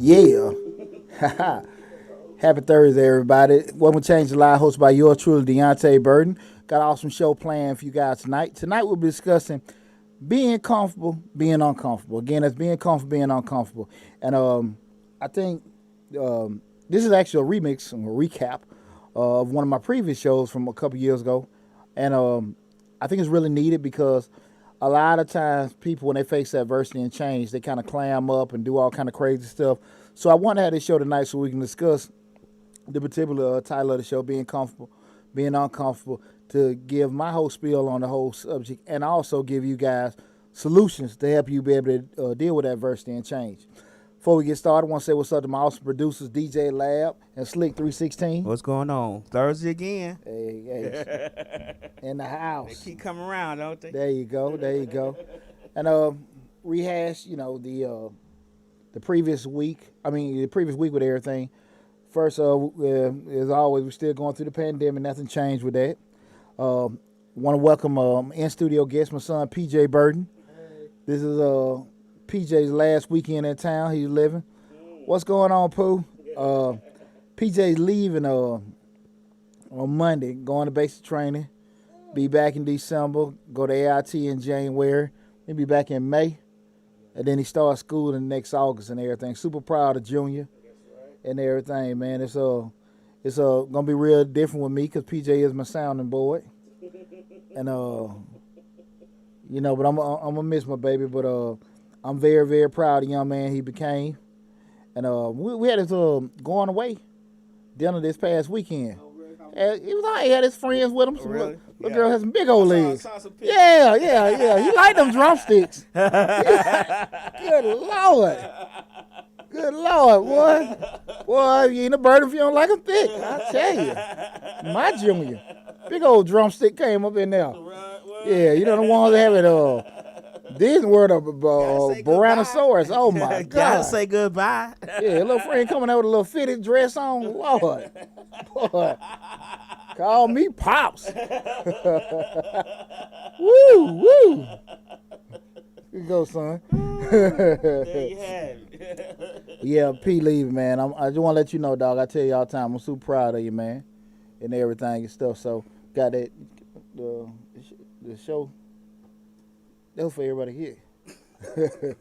Yeah. Happy Thursday, everybody. Welcome to Change the Live, hosted by yours truly, Deonte Burden. Got an awesome show planned for you guys tonight. Tonight we'll be discussing being comfortable, being uncomfortable. Again, that's being comfortable, being uncomfortable. And I think this is actually a remix, a recap of one of my previous shows from a couple years ago. And I think it's really needed because a lot of times people, when they face adversity and change, they kind of clam up and do all kind of crazy stuff. So I want to have this show tonight so we can discuss the particular title of the show, being comfortable, being uncomfortable, to give my whole spiel on the whole subject and also give you guys solutions to help you be able to deal with adversity and change. Before we get started, I want to say what's up to my awesome producers, DJ Lab and Slick 316. What's going on? Thursday again. Hey, in the house. They keep coming around, don't they? There you go. And rehash, the previous week. The previous week with everything. First, as always, we're still going through the pandemic. Nothing changed with that. Want to welcome in-studio guest, my son, PJ Burden. Hey. This is PJ's last weekend in town. He's living. What's going on, Pooh? PJ's leaving on Monday, going to basic training. Be back in December. Go to AIT in January. He'll be back in May. And then he starts school in next August and everything. Super proud of Junior and everything, man. It's gonna be real different with me because PJ is my sounding board. And but I'm gonna miss my baby, but I'm very, very proud of the young man he became. And we had his going away dinner this past weekend. He was all, he had his friends with him. Oh, really? Little girl has some big old legs. I saw some Yeah. He liked them drumsticks. Good Lord, boy. Boy, you ain't a bird if you don't like them thick. I tell you. My Junior. Big old drumstick came up in there. Yeah, the ones that have it, Disney word of Tyrannosaurus. Oh, my God. Gotta say goodbye. Yeah, a little friend coming out with a little fitted dress on. Lord. Boy. Call me Pops. Woo. Here you go, son. There you have it. Yeah, P leaving, man. I just want to let you know, dog. I tell you all the time, I'm super proud of you, man, and everything and stuff. So, got that the show. That's for everybody here. It's okay.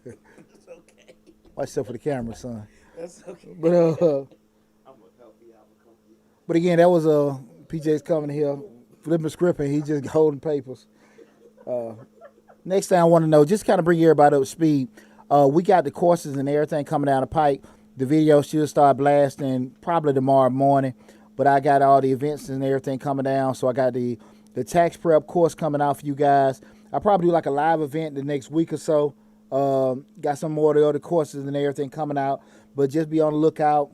Watch yourself for the camera, son. That's okay. But I'm gonna help you out. But again, that was PJ's coming here, flipping the script, and he just holding papers. Next thing I want to know, just kind of bring everybody up to speed. We got the courses and everything coming down the pipe. The video should start blasting probably tomorrow morning, but I got all the events and everything coming down. So I got the tax prep course coming out for you guys. I'll probably do like a live event the next week or so. Got some more of the other courses and everything coming out, but just be on the lookout.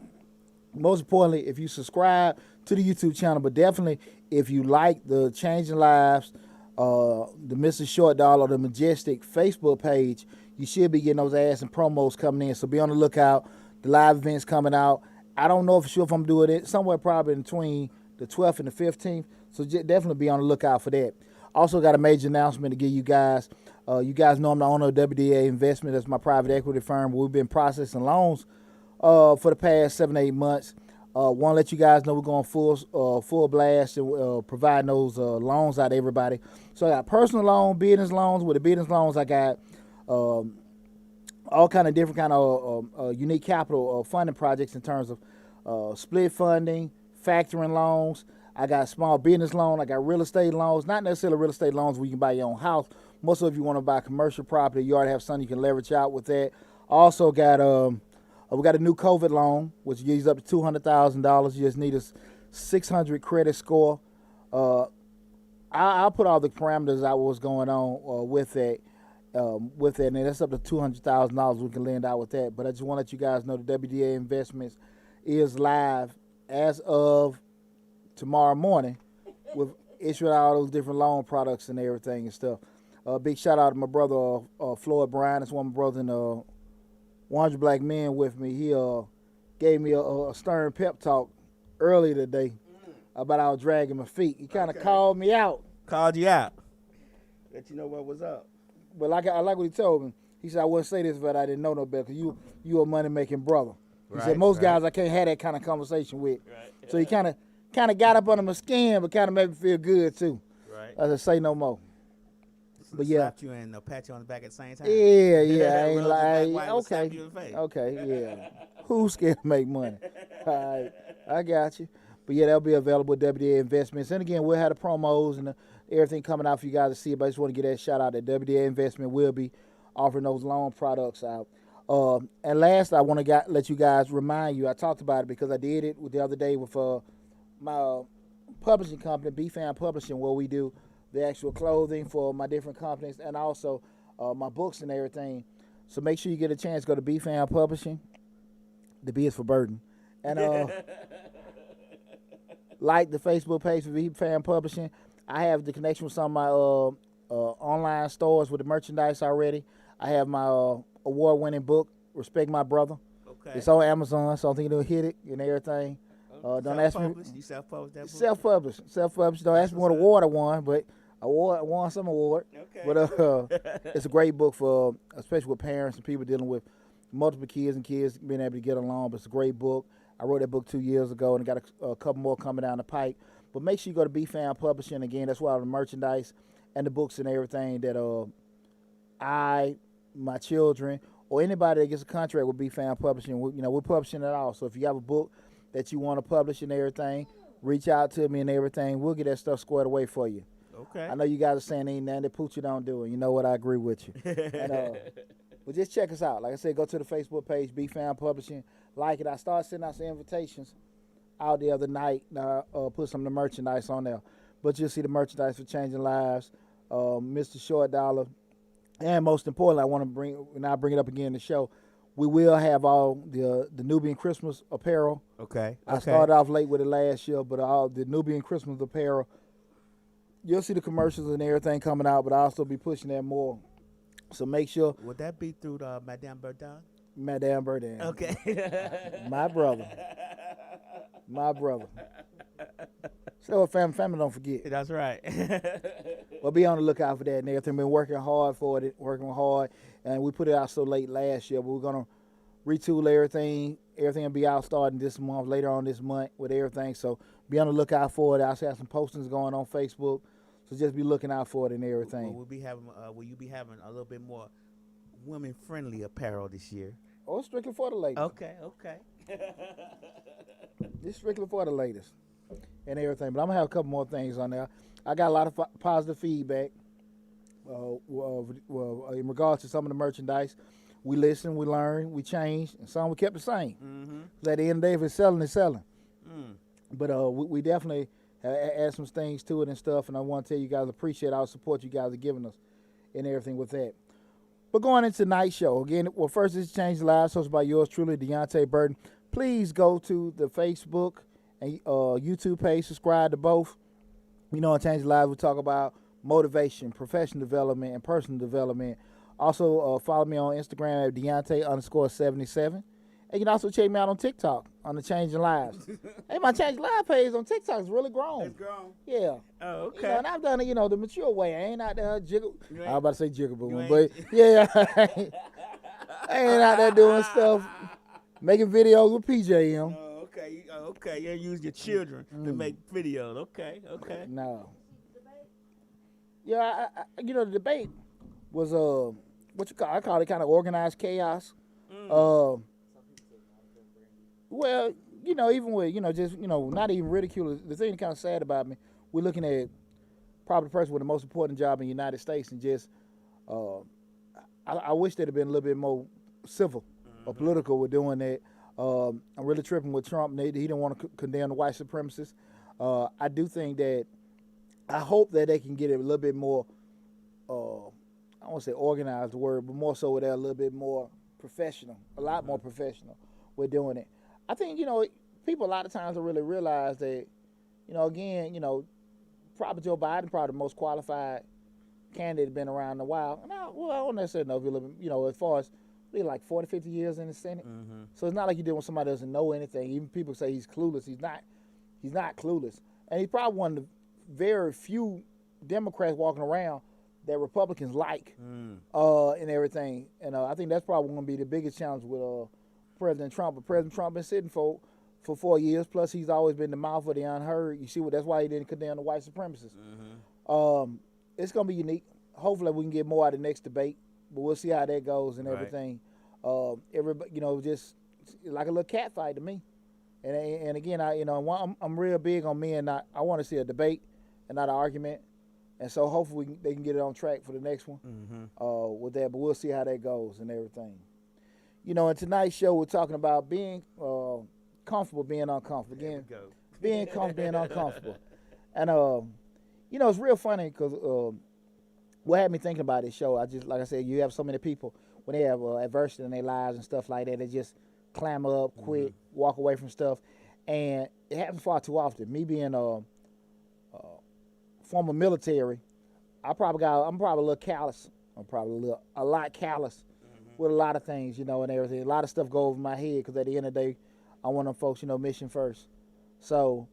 Most importantly, if you subscribe to the YouTube channel, but definitely if you like the Changing Lives, the Mr. Short Dollar, the Majestic Facebook page, you should be getting those ads and promos coming in. So be on the lookout. The live events coming out. I don't know for sure if I'm doing it somewhere probably in between the 12th and the 15th. So definitely be on the lookout for that. Also got a major announcement to give you guys. You guys know I'm the owner of WDA Investment. That's my private equity firm. We've been processing loans for the past 7-8 months. Want to let you guys know we're going full blast and providing those loans out to everybody. So I got personal loan, business loans. With the business loans, I got all kind of different kind of unique capital funding projects in terms of split funding, factoring loans. I got small business loan. I got real estate loans. Not necessarily real estate loans where you can buy your own house. Most of you want to buy commercial property. You already have something you can leverage out with that. Also got we got a new COVID loan, which gives up to $200,000. You just need a 600 credit score. I'll put all the parameters out what's going on with that. And that's up to $200,000 we can lend out with that. But I just want to let you guys know the WDA Investments is live as of tomorrow morning with issuing all those different loan products and everything and stuff. Big shout out to my brother Floyd Bryan. That's one of my brothers in 100 Black Men with me. He gave me a stern pep talk earlier today about I was dragging my feet. He kind of called me out. Called you out. Let you know what was up. But I like what he told me. He said, I wouldn't say this, but I didn't know no better because you a money-making brother. He said most guys I can't have that kind of conversation with. Right. So he kind of got up under my skin, but kind of made me feel good too. Right. I said, say no more. But yeah. Slapped you and pat you on the back at the same time. Yeah, I ain't Rubbed your back like, while he was slapping okay, you in the face. yeah. Who's scared to make money? All right, I got you. But yeah, that'll be available at WDA Investments. And again, we'll have the promos and everything coming out for you guys to see. But I just want to get that shout out that WDA Investment will be offering those loan products out. And last, I want to let you guys remind you, I talked about it because I did it the other day with my publishing company, BFAM Publishing, where we do the actual clothing for my different companies and also my books and everything. So make sure you get a chance to go to BFAM Publishing. The B is for Burden. And like the Facebook page for BFAM Publishing. I have the connection with some of my online stores with the merchandise already. I have my award-winning book, Respect My Brother. Okay. It's on Amazon, so I think it'll hit it and everything. Don't ask me. You self-published that book? Self-published. Don't ask me what award I won, but I won some award. Okay. But it's a great book for, especially with parents and people dealing with multiple kids and kids being able to get along. But it's a great book. I wrote that book 2 years ago, and I got a couple more coming down the pipe. But make sure you go to BFAM Publishing. Again, that's why the merchandise and the books and everything that my children, or anybody that gets a contract with BFAM Publishing, we're publishing it all. So if you have a book that you want to publish and everything, reach out to me and everything. We'll get that stuff squared away for you. Okay. I know you guys are saying ain't nothing that Poochie don't do, and you know what? I agree with you. And, but just check us out. Like I said, go to the Facebook page, BFAM Publishing. Like it. I started sending out some invitations out the other night. Put some of the merchandise on there. But you'll see the merchandise for Changing Lives, Mr. Short Dollar. And most importantly, I want to bring it up again in the show, we will have all the Nubian Christmas apparel. Okay. I started off late with it last year, but all the Nubian Christmas apparel, you'll see the commercials and everything coming out, but I'll also be pushing that more. So make sure. Would that be through the Madame Burden? Madame Burden. Okay. My brother. So family don't forget. That's right. Well, be on the lookout for that and everything. Been working hard, and we put it out so late last year, but we're gonna retool everything. Everything will be out starting this month, later on this month with everything. So be on the lookout for it. I also have some postings going on Facebook, so just be looking out for it and everything. Will you be having a little bit more women-friendly apparel this year? Oh, it's strictly for the ladies. Okay. It's strictly for the ladies and everything. But I'm going to have a couple more things on there. I got a lot of positive feedback in regards to some of the merchandise. We listen, we learn, we change, and some we kept the same. Mm-hmm. At the end of the day, if it's selling, it's selling. Mm. But we definitely add some things to it and stuff, and I want to tell you guys appreciate all the support you guys are giving us and everything with that. But going into tonight's show, again, well, first it's Change Lives, hosted by yours truly, Deonte Burden. Please go to the Facebook and YouTube page, subscribe to both. On Change Lives, we talk about motivation, professional development, and personal development. Also, follow me on Instagram at Deonte_77. And you can also check me out on TikTok on the Changing Lives. Hey, my Changing Lives page on TikTok is really grown. It's grown? Yeah. Oh, okay. And I've done it, the mature way. I ain't out there jiggle. I was about to say jiggle, but yeah. I ain't out there doing stuff, making videos with PJM. Oh, okay. You use your children to make videos. Okay. No. Yeah, the debate was I call it kind of organized chaos. Well, even with not even ridicule. The thing kind of sad about me, we're looking at probably the person with the most important job in the United States, and just I wish they'd have been a little bit more civil or political with doing that. I'm really tripping with Trump. He didn't want to condemn the white supremacists. I do think that I hope that they can get it a little bit more. I don't want to say organized, the word, but more so where they're a little bit more professional, a lot more professional with doing it. I think, people a lot of times don't really realize that, again, probably Joe Biden, probably the most qualified candidate been around in a while. And I don't necessarily know if you live, as far as like 40, 50 years in the Senate. Mm-hmm. So it's not like you're dealing with somebody that doesn't know anything. Even people say he's clueless. He's not clueless. And he's probably one of the very few Democrats walking around that Republicans like and everything. And I think that's probably going to be the biggest challenge with President Trump, but President Trump been sitting for 4 years. Plus, he's always been the mouth of the unheard. You see what? That's why he didn't condemn the white supremacists. It's gonna be unique. Hopefully, we can get more out of the next debate, but we'll see how that goes and everything. Everybody, just like a little cat fight to me. And again, I'm real big on men. I want to see a debate and not an argument. And so hopefully they can get it on track for the next one with that. But we'll see how that goes and everything. In tonight's show, we're talking about being comfortable being uncomfortable. Again, being comfortable being uncomfortable. And, it's real funny because what had me thinking about this show, like I said, you have so many people, when they have adversity in their lives and stuff like that, they just climb up, quit, walk away from stuff. And it happens far too often. Me being former military, I'm probably a little callous. I'm probably a lot callous with a lot of things, and everything. A lot of stuff go over my head because at the end of the day, I want them folks, mission first. So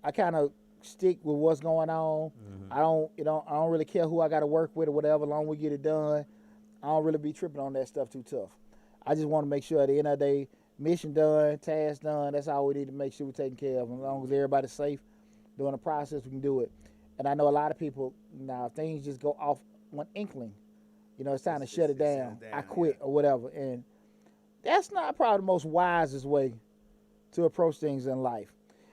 I kind of stick with what's going on. I don't really care who I got to work with or whatever. As long as we get it done, I don't really be tripping on that stuff too tough. I just want to make sure at the end of the day, mission done, task done. That's all we need to make sure we're taking care of. As long as everybody's safe during the process, we can do it. And I know a lot of people, now, things just go off one inkling. It's time to shut it down. I quit or whatever. And that's not probably the most wisest way to approach things in life.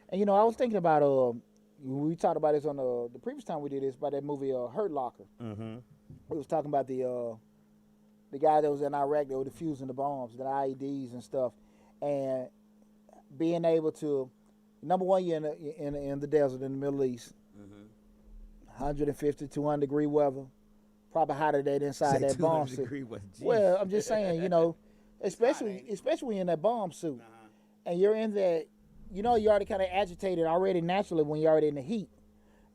And, I was thinking about, we talked about this on the previous time we did this, about that movie Hurt Locker. We was talking about the guy that was in Iraq that was defusing the bombs, the IEDs and stuff. And being able to, number one, you're in the desert in the Middle East. 150, 200 degree weather, probably hotter than inside that bomb suit. Well, I'm just saying, especially when you're in that bomb suit, and you're in that, you're already kind of agitated already naturally when you're already in the heat,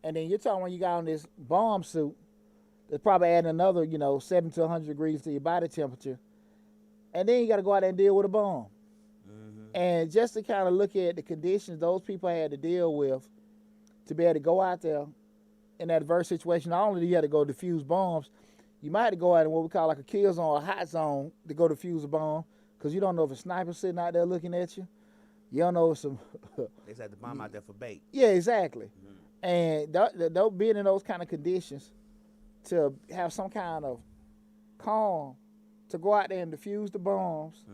and then you're talking when you got on this bomb suit, that's probably adding another, 70 to 100 degrees to your body temperature, and then you got to go out there and deal with a bomb, and just to kind of look at the conditions those people had to deal with, to be able to go out there in that adverse situation, not only do you have to go defuse bombs, you might have to go out in what we call like a kill zone or a hot zone to go defuse a bomb, because you don't know if a sniper's sitting out there looking at you. You don't know if some... They set the bomb out there for bait. Yeah, exactly. And being in those kind of conditions, to have some kind of calm, to go out there and defuse the bombs,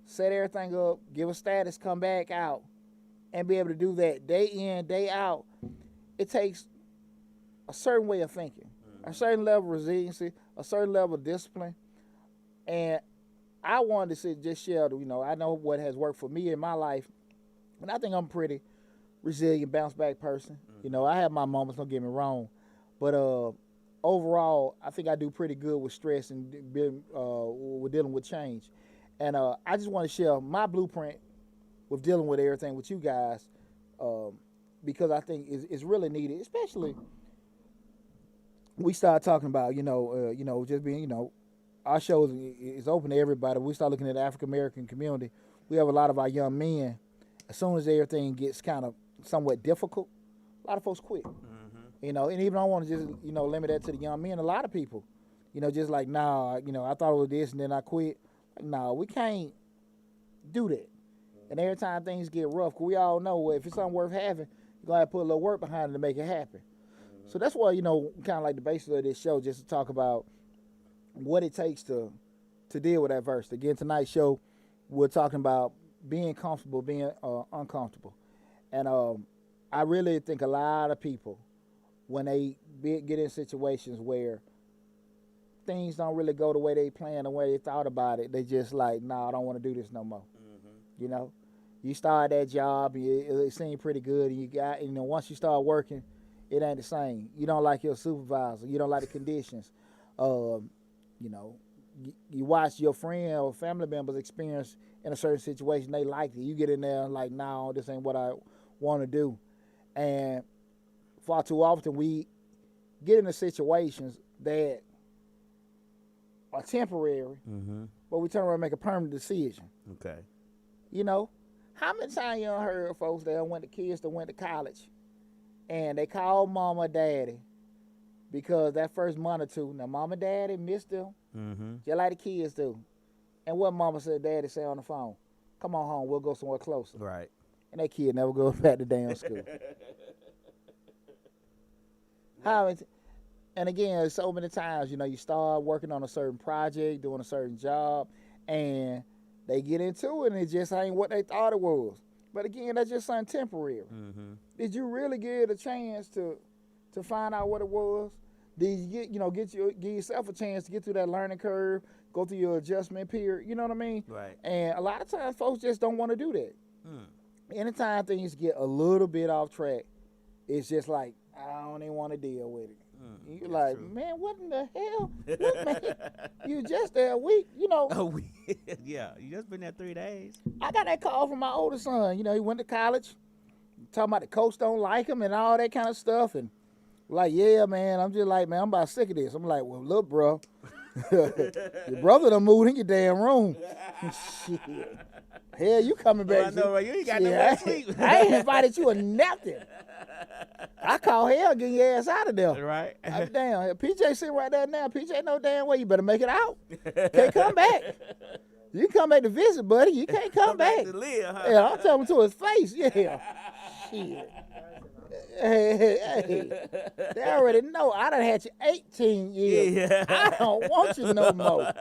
set everything up, give a status, come back out, and be able to do that day in, day out, it takes a certain way of thinking, a certain level of resiliency, a certain level of discipline. And I wanted to just share, I know what has worked for me in my life, and I think I'm a pretty resilient, bounce back person. I have my moments, don't get me wrong, but overall, I think I do pretty good with stress and with dealing with change. And I just want to share my blueprint with dealing with everything with you guys, because I think it's really needed, especially we start talking about, just being, our show is open to everybody. We start looking at the African American community. We have a lot of our young men. As soon as everything gets kind of somewhat difficult, a lot of folks quit. And even I want to just, limit that to the young men. A lot of people, just like, nah, I thought it was this and then I quit. Like, nah, we can't do that. And every time things get rough, 'cause we all know if it's something worth having, you're going to have to put a little work behind it to make it happen. So that's why, kind of like the basis of this show, just to talk about what it takes to deal with adversity. Again, tonight's show, we're talking about being comfortable, being uncomfortable. And I really think a lot of people, when they get in situations where things don't really go the way they planned, the way they thought about it, they just like, nah, I don't want to do this no more. You start that job, and it seemed pretty good, and you got, once you start working, it ain't the same. You don't like your supervisor. You don't like the conditions. You watch your friend or family members experience in a certain situation. They liked it. You get in there and like, no, this ain't what I want to do. And far too often we get into situations that are temporary, but we turn around and make a permanent decision. Okay. How many times you done heard folks that kids that went to college, and they called mama or daddy because that first month or two, now mama and daddy missed them, just like the kids do. And what mama said, daddy say on the phone? Come on home. We'll go somewhere closer. Right. And that kid never goes back to damn school. How it, and again, so many times, you start working on a certain project, doing a certain job, and they get into it, and it just ain't what they thought it was. But again, that's just something temporary. Mm-hmm. Did you really give it a chance to find out what it was? Did you give yourself a chance to get through that learning curve, go through your adjustment period? You know what I mean? Right. And a lot of times, folks just don't want to do that. Anytime things get a little bit off track, it's just like, I don't even want to deal with it. You're like, true. Man, what in the hell? What, man? You just there a week, A week. Yeah, you just been there 3 days. I got that call from my oldest son. He went to college, talking about the coach don't like him and all that kind of stuff. And like, yeah, man, I'm just like, man, I'm about sick of this. I'm like, well, look, bro, your brother done moved in your damn room. Shit. Hell, you coming back. I know, right? You ain't got no sleep. I ain't invited you or nothing. I call hell getting your ass out of there. Right. Damn, PJ sitting right there now. PJ know damn well you better make it out. Can't come back. You can come back to visit, buddy. You can't come back. To live, huh? Yeah, I'll tell him to his face. Yeah. Shit. Hey. They already know. I done had you 18 years. Yeah. I don't want you no more.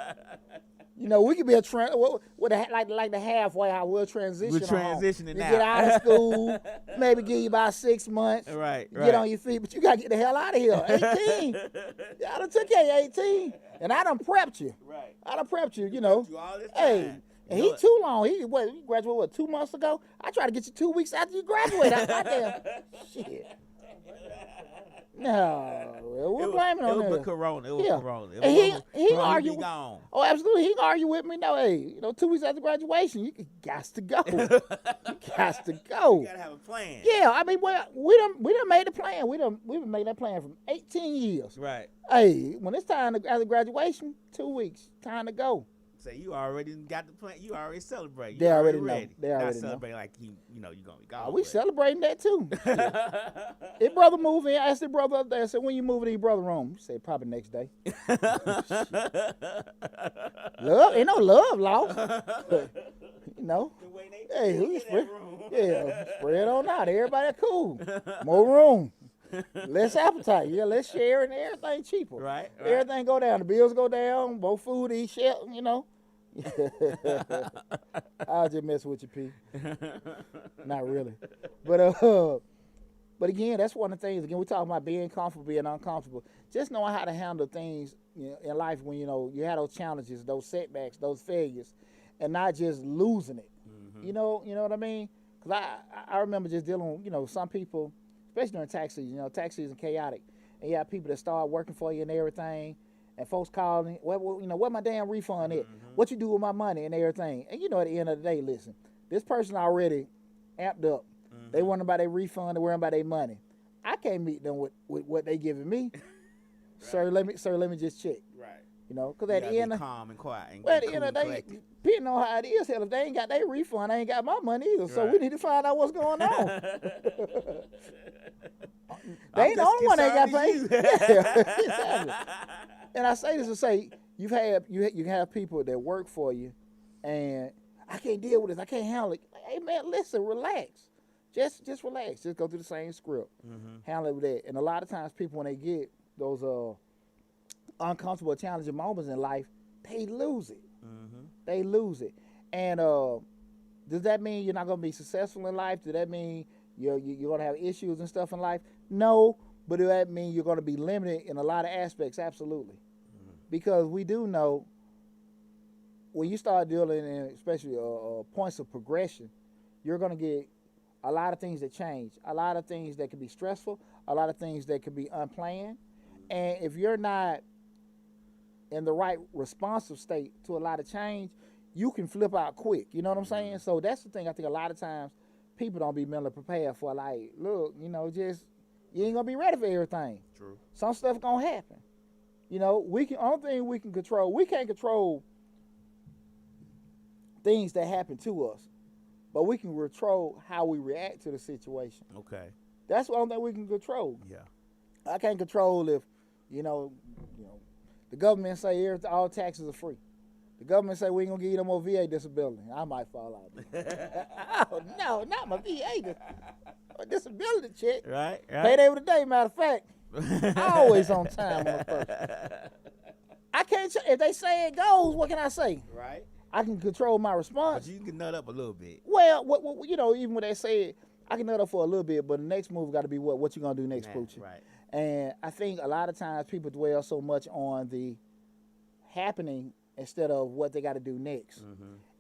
We could be like the halfway. I will transition. We're transitioning you now. get out of school, maybe give you about 6 months. Right. Get on your feet, but you gotta get the hell out of here. 18. I done took care of 18, and I done prepped you. Right. I done prepped you. You all this time. Hey. And he too long. He graduated 2 months ago? I tried to get you 2 weeks after you graduated. Shit. No, we're blaming on it was that. Corona. It was Corona. And he argued. Gone. Oh, absolutely. He can argue with me. No, hey, 2 weeks after graduation, you got to go. You got to go. You gotta have a plan. Yeah, I mean, we done made the plan. We've been making that plan for 18 years. Right. Hey, when it's time after graduation, 2 weeks, time to go. Say you already got the plan. You already celebrate. They already know. Ready. They already Not know. celebrate like you're gonna be gone. We celebrating that too. His brother moved in. I asked his brother up there. I said, when you moving in your brother's room? He said, probably next day. Love, ain't no love lost. Hey, who's spread? Yeah, spread on out. Everybody cool. More room. Less appetite. Yeah, let's share and everything cheaper. Right. Everything go down. The bills go down. Both food, eat, shit, I'll just mess with you, P. Not really. But again, that's one of the things. Again, we're talking about being comfortable, being uncomfortable. Just knowing how to handle things in life when, you have those challenges, those setbacks, those failures, and not just losing it. Mm-hmm. You know what I mean? Because I remember just dealing with, some people, especially during tax season. Tax season chaotic. And you have people that start working for you and everything. And folks calling, where my damn refund at? Mm-hmm. What you do with my money and everything? And at the end of the day, listen, this person already amped up. Mm-hmm. They worrying about their refund, they worrying about their money. I can't meet them with what they giving me. Right. Sir, let me just check. Right. Because at the end, calm and quiet. At the end of the day, depending on how it is, hell, if they ain't got their refund, they ain't got my money either. So we need to find out what's going on. They ain't the only one that ain't got paid. Yeah, exactly. And I say this to say, you have people that work for you, and I can't deal with this. I can't handle it. Hey man, listen, relax. Just relax. Just go through the same script. Mm-hmm. Handle it with that. And a lot of times, people when they get those uncomfortable, challenging moments in life, they lose it. Mm-hmm. They lose it. And does that mean you're not going to be successful in life? Does that mean you're going to have issues and stuff in life? No, but does that mean you're going to be limited in a lot of aspects? Absolutely. Because we do know when you start dealing in especially points of progression, you're going to get a lot of things that change, a lot of things that can be stressful, a lot of things that can be unplanned. And if you're not in the right responsive state to a lot of change, you can flip out quick. You know what I'm saying? So that's the thing I think a lot of times people don't be mentally prepared for. Like, look, just you ain't going to be ready for everything. True. Some stuff going to happen. Only thing we can control, we can't control things that happen to us, but we can control how we react to the situation. Okay. That's the only thing we can control. Yeah. I can't control if, the government say all taxes are free. The government say we ain't gonna give you no more VA disability. I might fall out. Oh no, not my VA disability check. Right. Paid every day. Matter of fact, always on time on the first. I can't. If they say it goes, what can I say? Right. I can control my response. But you can nut up a little bit. Well, what even when they say it, I can nut up for a little bit, but the next move got to be what you gonna do next, Poochie. Right. And I think a lot of times people dwell so much on the happening instead of what they got to do next.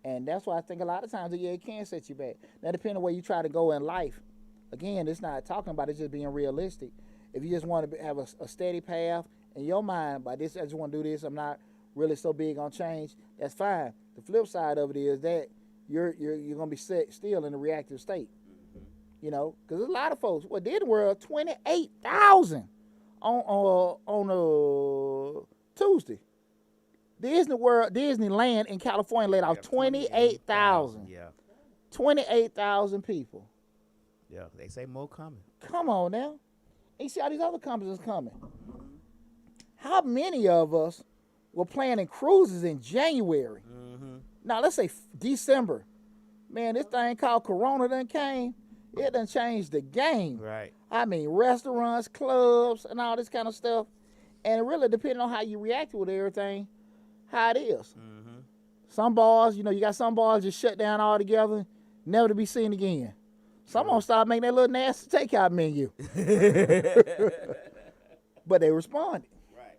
And that's why I think a lot of times, it can set you back. Now, depending on where you try to go in life, again, it's not talking about it, just being realistic. If you just want to have a steady path in your mind, by this, I just want to do this, I'm not really so big on change, that's fine. The flip side of it is that you're going to be still in a reactive state. You know, because there's a lot of folks. What did the world 28,000 on Tuesday. Disneyland in California let out 28,000. Yeah. 28,000 people. Yeah. They say more coming. Come on now. And you see all these other companies coming. How many of us were planning cruises in January? Now let's say December. Man, this thing called Corona done came. It done changed the game. Right. I mean, restaurants, clubs, and all this kind of stuff. And it really depending on how you react with everything, how it is. Some bars, you got some bars just shut down altogether, never to be seen again. Some of them start making that little nasty takeout menu. But they responded. Right.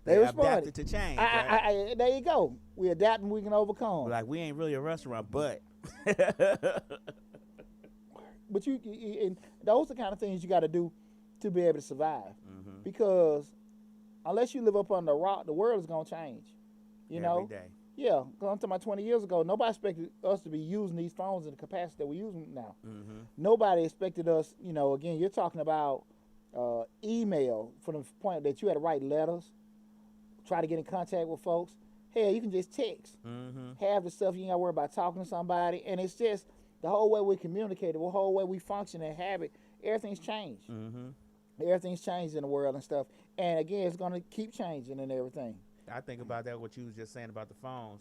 They responded. Adapted to change. Right? There you go. We adapt and we can overcome. Like, we ain't really a restaurant, but. But and those are the kind of things you got to do to be able to survive. Because unless you live up on the rock, the world is going to change. You know? Every day. Yeah. Going to my 20 years ago, nobody expected us to be using these phones in the capacity that we use them now. Nobody expected us, again, you're talking about email from the point that you had to write letters, try to get in contact with folks. Hell, you can just text. Have the stuff, you ain't got to worry about talking to somebody. And it's just, the whole way we communicate, the whole way we function and habit, everything's changed. Everything's changed in the world and stuff. And again, it's going to keep changing and everything. I think about that, what you was just saying about the phones.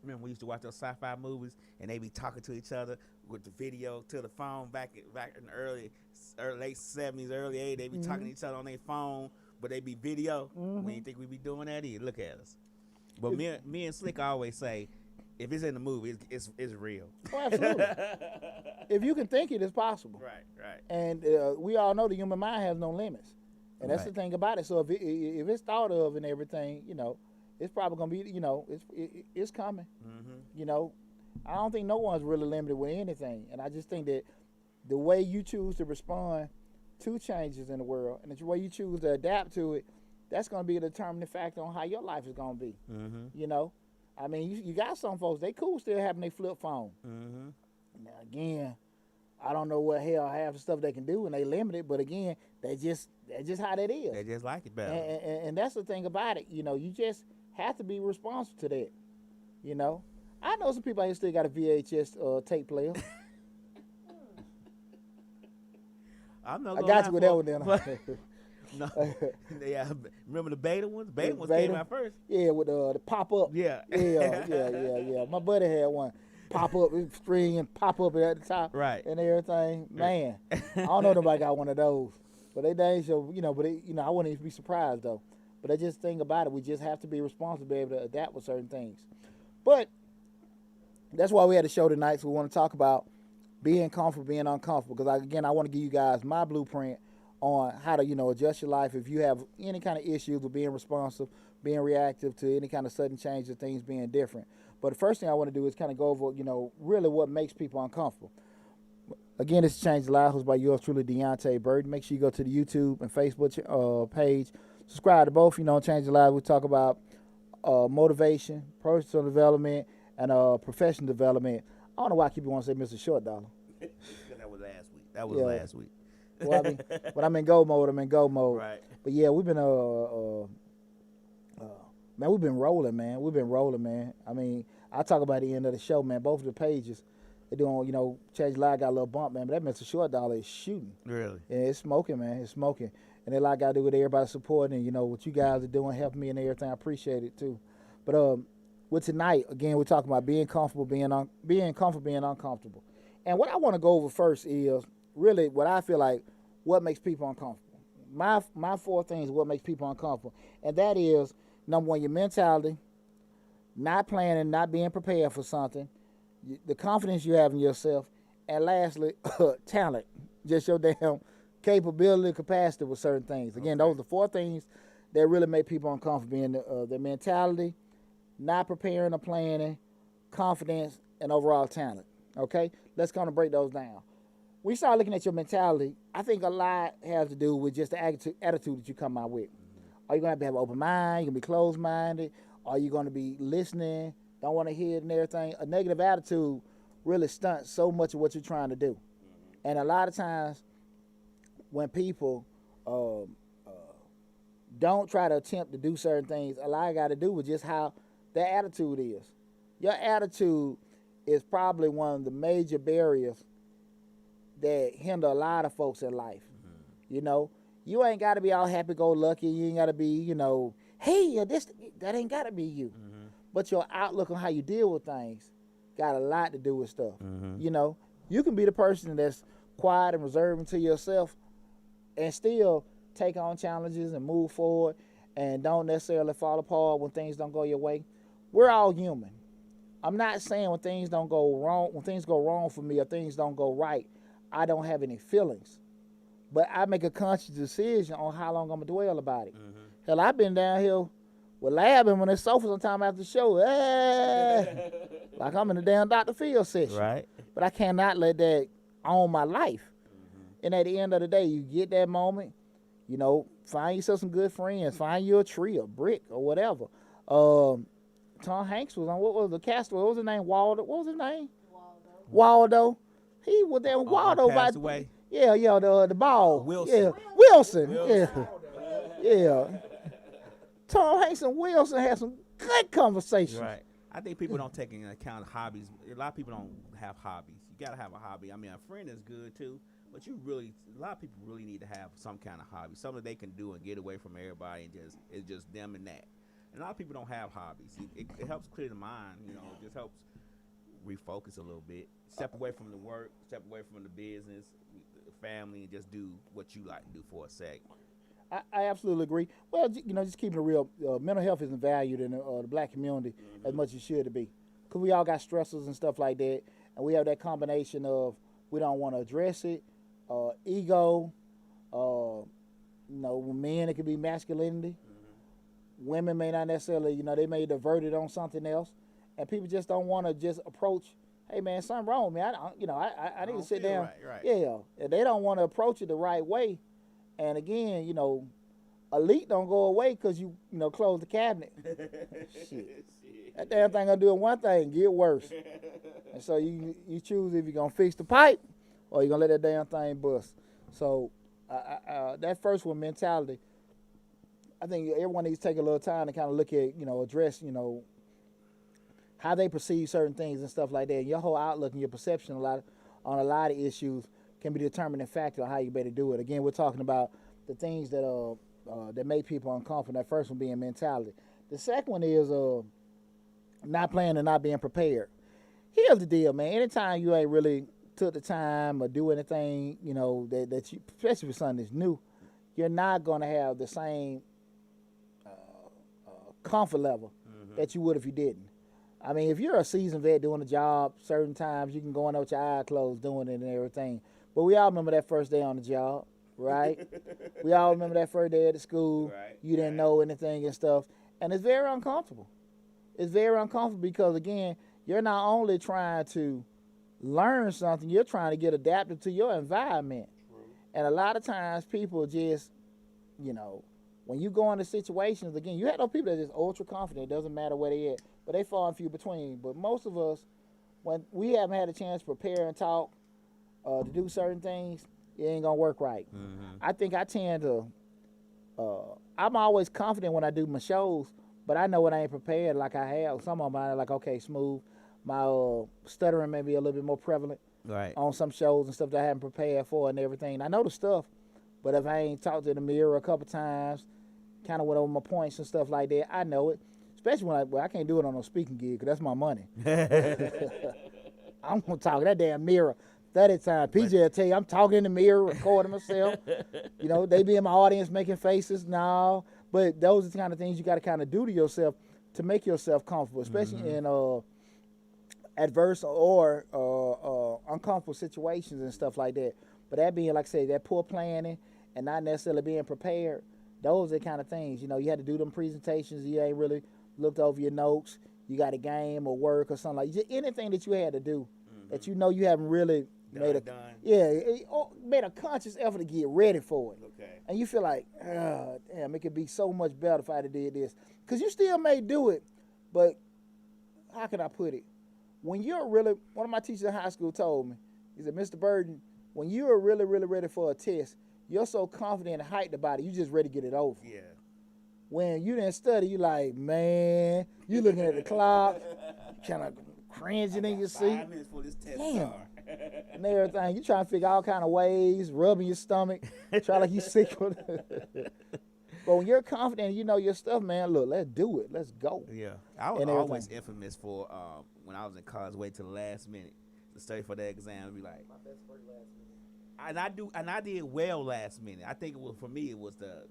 Remember, we used to watch those sci-fi movies, and they be talking to each other with the video to the phone back in the early late 70s, early 80s. They be talking to each other on their phone, but they be video. We ain't think we be doing that either. Look at us. But me and Slick always say, if it's in the movie, it's real. Oh, absolutely. If you can think it, it's possible. Right. And we all know the human mind has no limits. And that's the thing about it. So if it's thought of and everything, it's probably going to be, it's coming. I don't think no one's really limited with anything. And I just think that the way you choose to respond to changes in the world and the way you choose to adapt to it, that's going to be a determining factor on how your life is going to be. I mean, you got some folks, they cool still having their flip phone. Now, again, I don't know what hell half the stuff they can do and they limited, but again, that's just how that is. They just like it better. And that's the thing about it. You just have to be responsible to that. I know some people out here still got a VHS tape player. I got you with that one then. No, remember the beta ones? Beta ones came out first. Yeah, with the pop up. Yeah. Yeah. My buddy had one. Pop up string and pop up at the top. Right. And everything. Man, I don't know if nobody got one of those. But they dang sure, I wouldn't even be surprised though. But I just think about it, we just have to be responsible to be able to adapt with certain things. But that's why we had a show tonight. So we want to talk about being comfortable, being uncomfortable. Because I want to give you guys my blueprint on how to, adjust your life if you have any kind of issues with being responsive, being reactive to any kind of sudden change of things being different. But the first thing I want to do is kind of go over, really what makes people uncomfortable. Again, this is Change the Life, hosted by yours truly, Deonte Burden. Make sure you go to the YouTube and Facebook page. Subscribe to both, Change the Life. We talk about motivation, personal development, and professional development. I don't know why I keep wanting to say Mr. Short Dollar. That was last week. Last week. Well, when I'm in go mode, I'm in go mode. Right. But yeah, we've been man, we've been rolling, man. I mean, I talk about the end of the show, man. Both of the pages, they're doing, Change Live got a little bump, man. But that Mr. Short Dollar is shooting. Really? Yeah, it's smoking, man. It's smoking. And they got to do with everybody supporting, and what you guys are doing, helping me and everything. I appreciate it too. But with tonight, again, we're talking about being comfortable, being comfortable, being uncomfortable. And what I want to go over first is really what I feel like what makes people uncomfortable. My four things what makes people uncomfortable, and that is number one, your mentality, not planning, not being prepared for something, the confidence you have in yourself, and lastly, talent, just your damn capability, capacity with certain things. Again, those are the four things that really make people uncomfortable: being their mentality, not preparing or planning, confidence, and overall talent. Okay, let's kind of break those down. When you start looking at your mentality, I think a lot has to do with just the attitude that you come out with. Are you going to have an open mind? You going to be closed-minded? Are you going to be listening? Don't want to hear it and everything? A negative attitude really stunts so much of what you're trying to do. And a lot of times when people don't try to attempt to do certain things, a lot got to do with just how their attitude is. Your attitude is probably one of the major barriers that hinder a lot of folks in life. You know, you ain't got to be all happy-go-lucky. You ain't got to be, hey, that ain't got to be you. But your outlook on how you deal with things got a lot to do with stuff. You know, you can be the person that's quiet and reserved to yourself and still take on challenges and move forward and don't necessarily fall apart when things don't go your way. We're all human. I'm not saying when things don't go wrong, when things go wrong for me or things don't go right, I don't have any feelings. But I make a conscious decision on how long I'm going to dwell about it. Hell, I've been down here with Labbing when it's sofa sometime after the show. Like I'm in the damn Dr. Phil session. Right. But I cannot let that own my life. And at the end of the day, you get that moment, find yourself some good friends. Find you a tree, a brick, or whatever. Tom Hanks was on, what was the castaway? What was his name? Waldo. What was his name? Waldo. He was there with Waldo. Passed away. Yeah, the ball. Wilson. Yeah, Wilson. Yeah. Tom Hanks and Wilson had some good conversations. Right. I think people don't take into account hobbies. A lot of people don't have hobbies. You got to have a hobby. I mean, a friend is good too, but a lot of people really need to have some kind of hobby, something they can do and get away from everybody and it's just them and that. And a lot of people don't have hobbies. It helps clear the mind, it just helps refocus a little bit. Step away from the work, step away from the business, the family, and just do what you like to do for a sec. I absolutely agree. Well, just keeping it real, mental health isn't valued in the black community as much as it should be. Because we all got stressors and stuff like that, and we have that combination of we don't want to address it, ego, with men it could be masculinity. Women may not necessarily, they may divert it on something else, and people just don't want to just approach, hey man, something wrong with me. I need to sit down. Right. Yeah, and they don't want to approach it the right way. And again, elite don't go away because you close the cabinet. Shit. That damn thing gonna do one thing, get worse. And so you choose if you're gonna fix the pipe or you're gonna let that damn thing bust. So that first one, mentality, I think everyone needs to take a little time to kind of look at, address, how they perceive certain things and stuff like that. And your whole outlook and your perception on a lot of issues can be a determining factor on how you better do it. Again, we're talking about the things that that make people uncomfortable. That first one being mentality. The second one is not planning and not being prepared. Here's the deal, man. Anytime you ain't really took the time or do anything, that you, especially with something that's new, you're not going to have the same comfort level that you would if you didn't. I mean, if you're a seasoned vet doing a job, certain times you can go in there with your eyes closed doing it and everything. But we all remember that first day on the job, right? We all remember that first day at the school. Right, You didn't know anything and stuff. And it's very uncomfortable. It's very uncomfortable because, again, you're not only trying to learn something, you're trying to get adapted to your environment. True. And a lot of times people just, when you go into situations, again, you have those people that are just ultra confident. It doesn't matter where they at, but they fall in few between. But most of us, when we haven't had a chance to prepare and talk, to do certain things, it ain't gonna work right. I think I tend to, I'm always confident when I do my shows, but I know when I ain't prepared like I have. Some of them are like, okay, smooth. My stuttering may be a little bit more prevalent on some shows and stuff that I haven't prepared for and everything. I know the stuff, but if I ain't talked to the mirror a couple times, kind of went over my points and stuff like that, I know it. especially when I can't do it on no speaking gig, 'cause that's my money. I'm gonna talk in that damn mirror 30 times. PJ will tell you I'm talking in the mirror, recording myself. You know, they be in my audience making faces. No, but those are the kind of things you got to kind of do to yourself to make yourself comfortable, especially in adverse or uncomfortable situations and stuff like that. But that being, like I say, that poor planning and not necessarily being prepared, those are the kind of things. You know, you had to do them presentations. You ain't really looked over your notes. You got a game or work or something like that. Anything that you had to do that you know you haven't really made a conscious effort to get ready for it. Okay. And you feel like, damn, it could be so much better if I had did this. Because you still may do it, but how can I put it? When you're really, one of my teachers in high school told me, he said, Mr. Burden, when you're really, really ready for a test, you're so confident and hyped about it, you just ready to get it over. Yeah. When you didn't study, you like, man, you looking at the clock, kind of cringing in your seat. 5 minutes for this test. Damn. And everything. You trying to figure all kind of ways, rubbing your stomach, try like you sick with it. But when you're confident and you know your stuff, man, look, let's do it. Let's go. Yeah. I was always infamous for when I was in college, wait till the last minute to study for the exam and be like, my best work last minute. And I did well last minute. I think it was, for me, it was the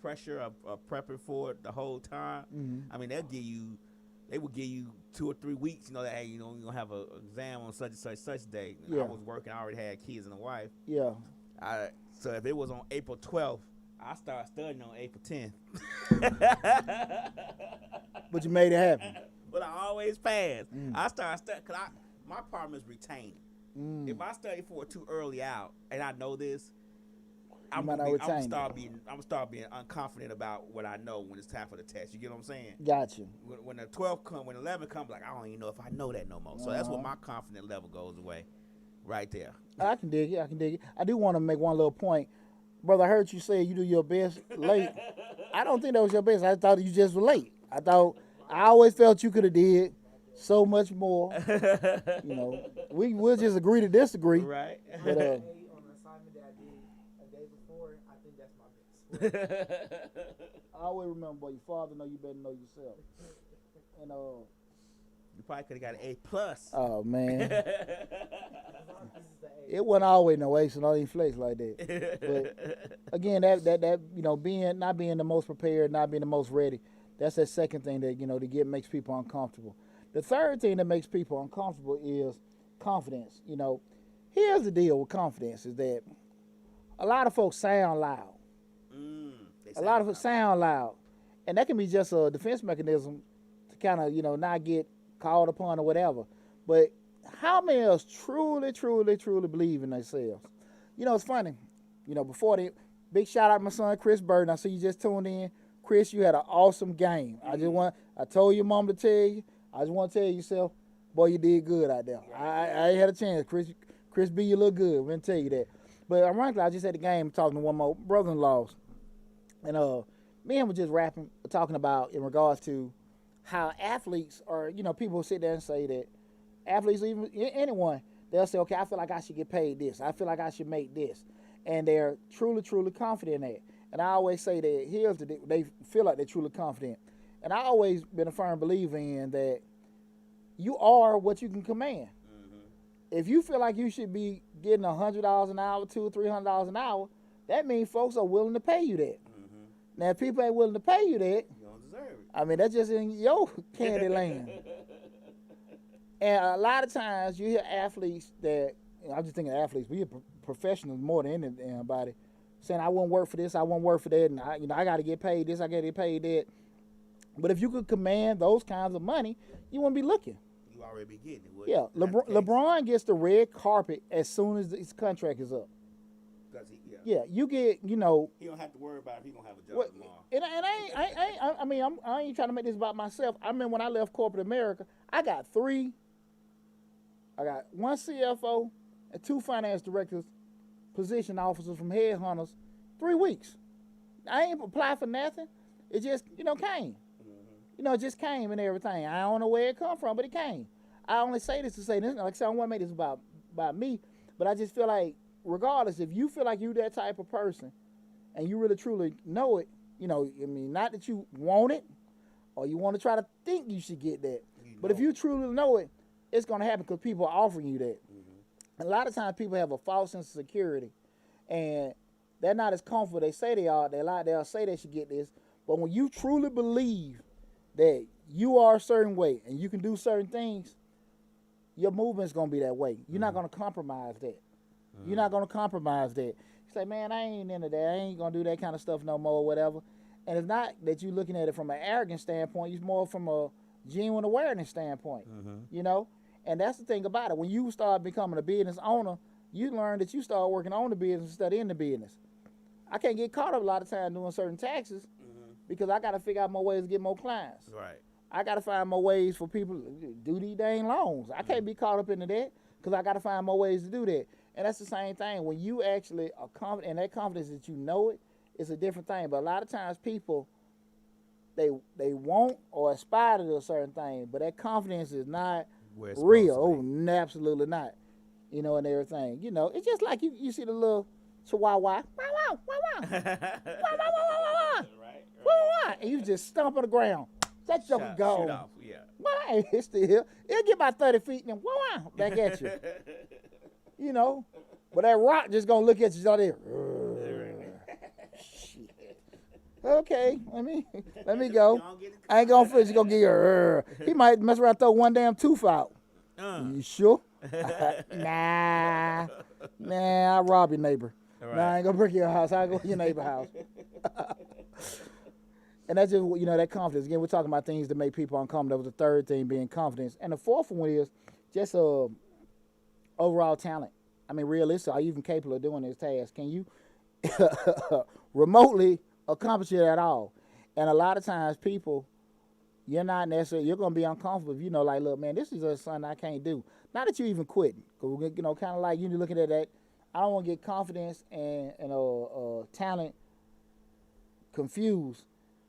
pressure of prepping for it the whole time. I mean, they would give you 2 or 3 weeks, you know, that, hey, you know, you're going to have an exam on such and such day. I was working, I already had kids and a wife. Yeah. So if it was on April 12th, I started studying on April 10th. But you made it happen. But I always passed. I started studying, because my problem is retaining. If I study for it too early out, and I know this, I'm gonna start being unconfident about what I know when it's time for the test. You get what I'm saying? Gotcha. When the 12 come, when 11 comes, like I don't even know if I know that no more. So that's when my confidence level goes away, right there. I can dig it. I do want to make one little point, brother. I heard you say you do your best late. I don't think that was your best. I thought you just were late. I always felt you could have did so much more. You know, we'll just agree to disagree. Right. But, on an assignment that I did a day before, I think that's my best. I always remember, boy, your father know you better know yourself. And you probably could have got an A+. Oh man, it wasn't always no ace and all these flex like that. But again, that you know, not being the most prepared, not being the most ready, that's that second thing that, you know, makes people uncomfortable. The third thing that makes people uncomfortable is confidence. You know, here's the deal with confidence is that a lot of folks sound loud. A lot of us sound loud. And that can be just a defense mechanism to kind of, you know, not get called upon or whatever. But how many of us truly, truly, truly believe in themselves? You know, it's funny. You know, before the big shout out to my son, Chris Burden. I see you just tuned in. Chris, you had an awesome game. I told your mom to tell you. I just want to tell yourself, boy, you did good out there. I ain't had a chance. Chris B, you look good. I'm going to tell you that. But ironically, I just had a game talking to one of my brother-in-laws. And me and him were just talking about in regards to how athletes are, you know, people sit there and say that athletes, even anyone, they'll say, okay, I feel like I should get paid this. I feel like I should make this. And they're truly, truly confident in that. And I always say that they feel like they're truly confident. And I always been a firm believer in that you are what you can command. If you feel like you should be getting $100 an hour, $200 or $300 an hour, that means folks are willing to pay you that. Now, if people ain't willing to pay you that, you don't deserve it. I mean, that's just in your candy land. And a lot of times you hear athletes that, I'm just thinking athletes, we hear professionals more than anybody, saying, I won't work for this, I won't work for that, and I got to get paid this, I got to get paid that. But if you could command those kinds of money, you wouldn't be looking. You already be getting it. Yeah, LeBron gets the red carpet as soon as his contract is up. Yeah, you get, you know. He don't have to worry about if he gonna have a job tomorrow. And I ain't trying to make this about myself. I remember when I left corporate America, I got one CFO and 2 finance directors, position officers from headhunters, 3 weeks. I ain't applied for nothing. It just, you know, came. You know, it just came and everything. I don't know where it come from, but it came. I only say this to say this. Like I said, I don't want to make this about me, but I just feel like, regardless, if you feel like you that type of person and you really truly know it, you know, I mean, not that you want it, or you want to try to think you should get that. You But if know you truly know it, it's going to happen because people are offering you that. Mm-hmm. A lot of times people have a false sense of security, and they're not as comfortable they say they are. They'll say they should get this, but when you truly believe that you are a certain way and you can do certain things, your movement's gonna be that way. You're not gonna compromise that. You're not gonna compromise that. You say, man, I ain't into that. I ain't gonna do that kind of stuff no more, whatever. And it's not that you're looking at it from an arrogant standpoint. It's more from a genuine awareness standpoint. You know, and that's the thing about it. When you start becoming a business owner, you learn that you start working on the business instead of in the business. I can't get caught up a lot of time doing certain taxes because I got to figure out more ways to get more clients. Right. I got to find more ways for people to do these dang loans. I can't be caught up into that because I got to find more ways to do that. And that's the same thing. When you actually are confident, and that confidence that you know it, it's a different thing. But a lot of times people, they want or aspire to do a certain thing, but that confidence is not Where it's real. supposed to Oh, no, absolutely not. You know, and everything. You know, it's just like you see the little chihuahua. Wow, wow, wow, wow. be. Wow, wow, wow, wow, wow. Right. Wow, wow. And you just stomp on the ground. That joke Shoot go. off. Yeah. Why? It's still here. It'll get about 30 feet and then wow, wow, back at you. You know? But that rock just gonna look at you out there. Shit. Okay, let me go. I ain't gonna finish. He gonna get you. He might mess around and throw one damn tooth out. You sure? Nah. I'll rob your neighbor. Right. Nah, I ain't gonna break your house. I'll go to your neighbor's house. And that's just, you know, that confidence. Again, we're talking about things that make people uncomfortable. That was the third thing, being confidence. And the fourth one is just overall talent. I mean, realistic. Are you even capable of doing this task? Can you remotely accomplish it at all? And a lot of times people, you're not necessarily, you're going to be uncomfortable if you know, like, look, man, this is something I can't do. Not that you even quitting. Because, you know, kind of like you looking at that, I don't want to get confidence and talent confused.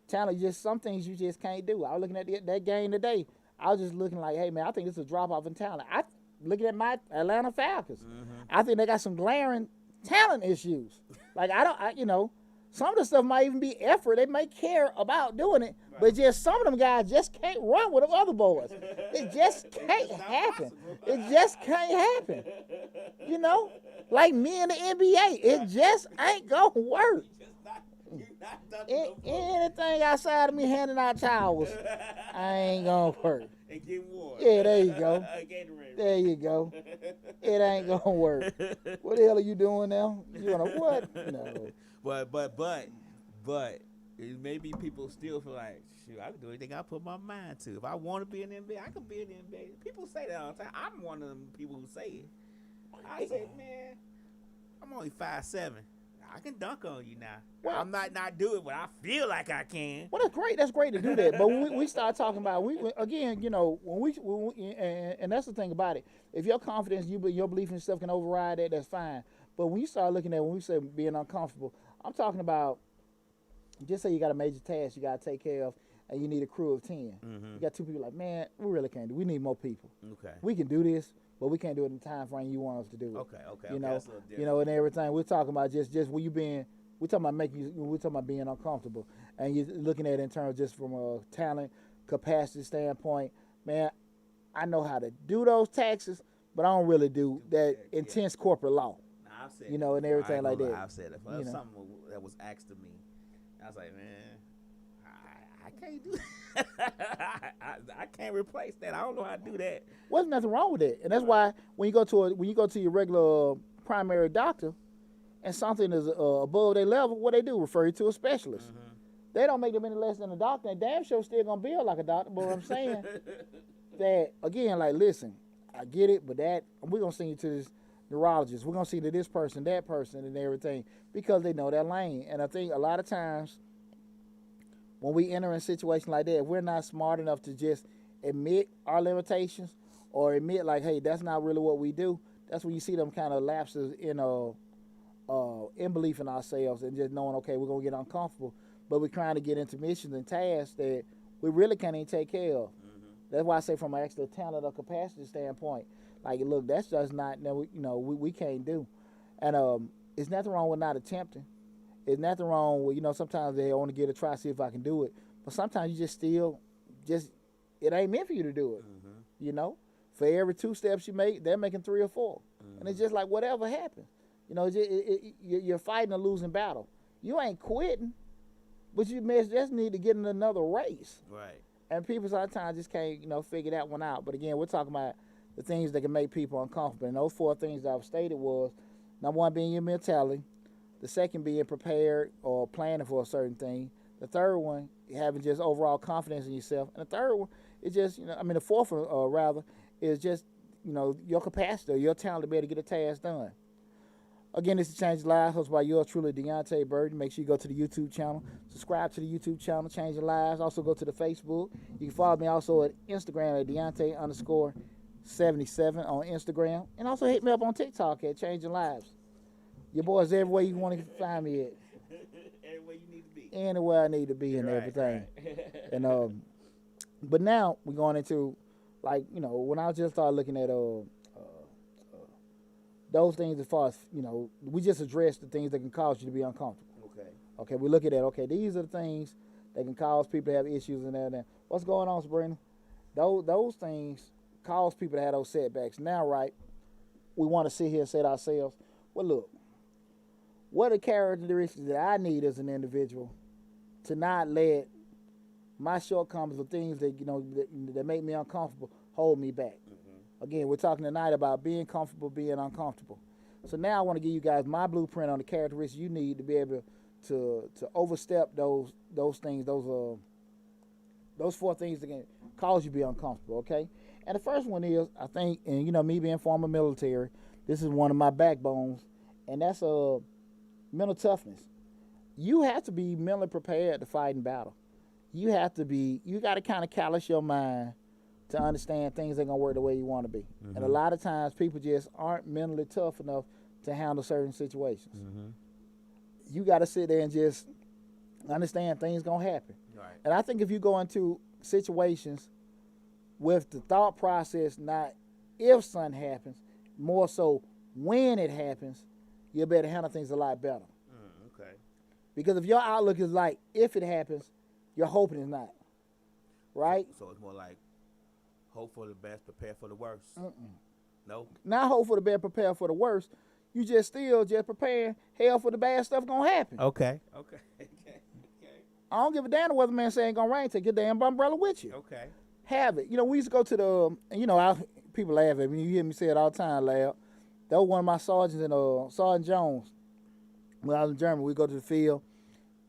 Talent, just some things you just can't do. I was looking at that game today. I was just looking like, hey, man, I think this is a drop-off in talent. Looking at my Atlanta Falcons. I think they got some glaring talent issues. Like, you know, some of the stuff might even be effort. They may care about doing it, but just some of them guys just can't run with the other boys. It just can't happen. It just can't happen. You know? Like me in the NBA, it just ain't going to work. Anything outside of me handing out towels, I ain't going to work. And get warm. Yeah, there you go. Gatorade. There you go. It ain't going to work. What the hell are you doing now? You want to what? No. But maybe people still feel like, shoot, I can do anything I put my mind to. If I want to be in the NBA, I can be in the NBA. People say that all the time. I'm one of them people who say it. I say, man, I'm only 5'7". I can dunk on you now. Well, I'm not do it, but I feel like I can. Well, that's great. That's great to do that. But when we start talking about, again, you know, and that's the thing about it. If your confidence, your belief in yourself can override that, that's fine. But when you start looking at, when we say being uncomfortable, I'm talking about, just say you got a major task you got to take care of, and you need a crew of 10. You got 2 people like, man, we really can't do. We need more people. Okay. We can do this, but we can't do it in the time frame you want us to do it. Okay. You know, That's a little different. you know, and everything we're talking about just when you being, we're talking about being uncomfortable, and you're looking at it in terms just from a talent capacity standpoint. Man, I know how to do those taxes, but I don't really do that intense corporate law. I've said You know, and everything like that. I've said it. You know. Something that was asked of me, I was like, man, I can't do that. I can't replace that. I don't know how to do that. Well, there's nothing wrong with it, and that's why when you go to your regular primary doctor, and something is above their level, what they do, refer you to a specialist. They don't make them any less than a doctor. And damn sure still gonna bill like a doctor. But what I'm saying that again, like, listen, I get it, but that we're gonna send you to this neurologist. We're gonna see to this person, that person, and everything because they know that lane. And I think a lot of times when we enter in a situation like that, if we're not smart enough to just admit our limitations or admit like, hey, that's not really what we do. That's when you see them kind of lapses in belief in ourselves and just knowing, okay, we're gonna get uncomfortable, but we're trying to get into missions and tasks that we really can't even take care of. That's why I say from an extra talent or capacity standpoint, like, look, that's just not, we can't do. And it's nothing wrong with not attempting. It's nothing wrong with, sometimes they want to get a try, see if I can do it. But sometimes you just still just it ain't meant for you to do it. Mm-hmm. You know, for every 2 steps you make, they're making 3 or 4, and it's Mm-hmm. just like whatever happens. You know, you're fighting a losing battle. You ain't quitting, but you just need to get in another race. Right. And people sometimes just can't, figure that one out. But again, we're talking about the things that can make people uncomfortable. And those 4 things that I've stated was, number 1 being your mentality, the second being prepared or planning for a certain thing, the third one having just overall confidence in yourself, and the third one is just, the fourth one rather is just, your capacity or your talent to be able to get a task done. Again, this is Change Lives, hosted by yours truly, Deonte Burden. Make sure you go to the YouTube channel, subscribe to the YouTube channel, Changing Lives. Also go to the Facebook. You can follow me also at Instagram at Deonte_77 on Instagram. And also hit me up on TikTok at Changing Lives. Your boy's everywhere you want to find me at. Everywhere you need to be. Anywhere I need to be and everything. And but now we're going into, like, when I just started looking at those things as far as, we just addressed the things that can cause you to be uncomfortable. Okay. Okay, we look at that. Okay, these are the things that can cause people to have issues and that. What's going on, Sabrina? Those things cause people to have those setbacks. Now, right, we want to sit here and say to ourselves, well, look, what are characteristics that I need as an individual to not let my shortcomings or things that, that make me uncomfortable hold me back? Again, we're talking tonight about being comfortable, being uncomfortable. So now I want to give you guys my blueprint on the characteristics you need to be able to overstep those things, those 4 things that can cause you to be uncomfortable, okay? And the first one is, I think, and me being former military, this is one of my backbones, and that's mental toughness. You have to be mentally prepared to fight in battle. You got to kind of callous your mind to understand things ain't gonna work the way you want to be. Mm-hmm. And a lot of times people just aren't mentally tough enough to handle certain situations. Mm-hmm. You got to sit there and just understand things gonna happen. Right. And I think if you go into situations with the thought process, not if something happens, more so when it happens, you'll be able to handle things a lot better. Okay. Because if your outlook is like, if it happens, you're hoping it's not. Right? So it's more like, hope for the best, prepare for the worst. No? Not hope for the best, prepare for the worst. You just still just preparing, hell for the bad stuff gonna happen. Okay. I don't give a damn the weatherman saying ain't gonna rain. Take your damn umbrella with you. Okay. Have it. We used to go to the, people laugh at me. You hear me say it all the time, Lab. That was one of my sergeants in Sergeant Jones. When I was in Germany, we go to the field.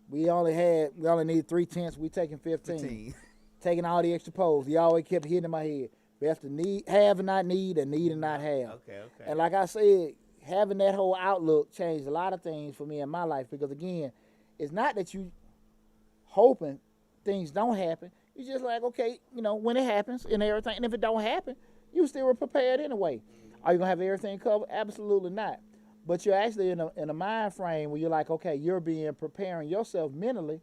We only needed 3 tents. We taking 15. Taking all the extra poles. He always kept hitting in my head. We have to have and not need, and need and not have. Okay. And like I said, having that whole outlook changed a lot of things for me in my life, because again, it's not that you hoping things don't happen. You just like, okay, when it happens and everything, and if it don't happen, you still were prepared anyway. Are you gonna have everything covered? Absolutely not. But you're actually in a mind frame where you're like, okay, you're preparing yourself mentally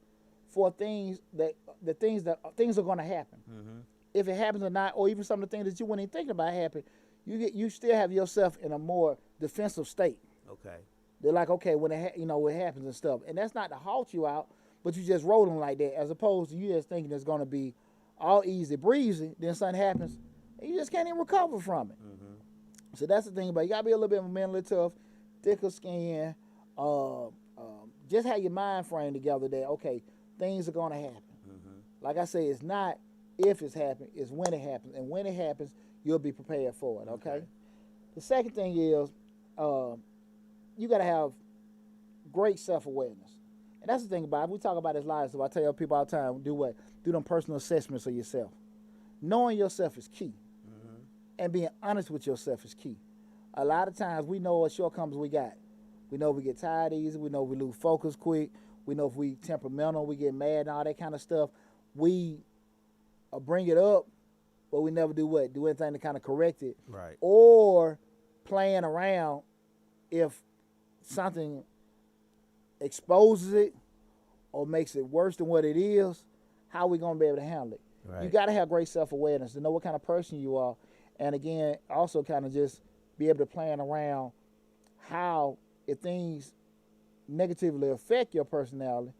for things that things are gonna happen. Mm-hmm. If it happens or not, or even some of the things that you weren't even thinking about happen, you still have yourself in a more defensive state. Okay. They're like, okay, when it happens and stuff, and that's not to halt you out, but you just rolling like that, as opposed to you just thinking it's gonna be all easy breezy. Then something happens, and you just can't even recover from it. Mm-hmm. So that's the thing about it. You gotta be a little bit mentally tough, thicker skin. Just have your mind frame together that okay, things are gonna happen. Mm-hmm. Like I say, it's not if it's happening, it's when it happens, and when it happens, you'll be prepared for it. Okay. The second thing is, you gotta have great self-awareness, and that's the thing about it. We talk about this a lot, so I tell people all the time, do what? Do them personal assessments of yourself. Knowing yourself is key, and being honest with yourself is key. A lot of times we know what shortcomings we got. We know we get tired easy. We know we lose focus quick. We know if we temperamental, we get mad and all that kind of stuff. We bring it up, but we never do what? Do anything to kind of correct it. Right. Or playing around if something exposes it or makes it worse than what it is, how are we going to be able to handle it? Right. You got to have great self-awareness to know what kind of person you are. And again, also kind of just be able to plan around how, if things negatively affect your personality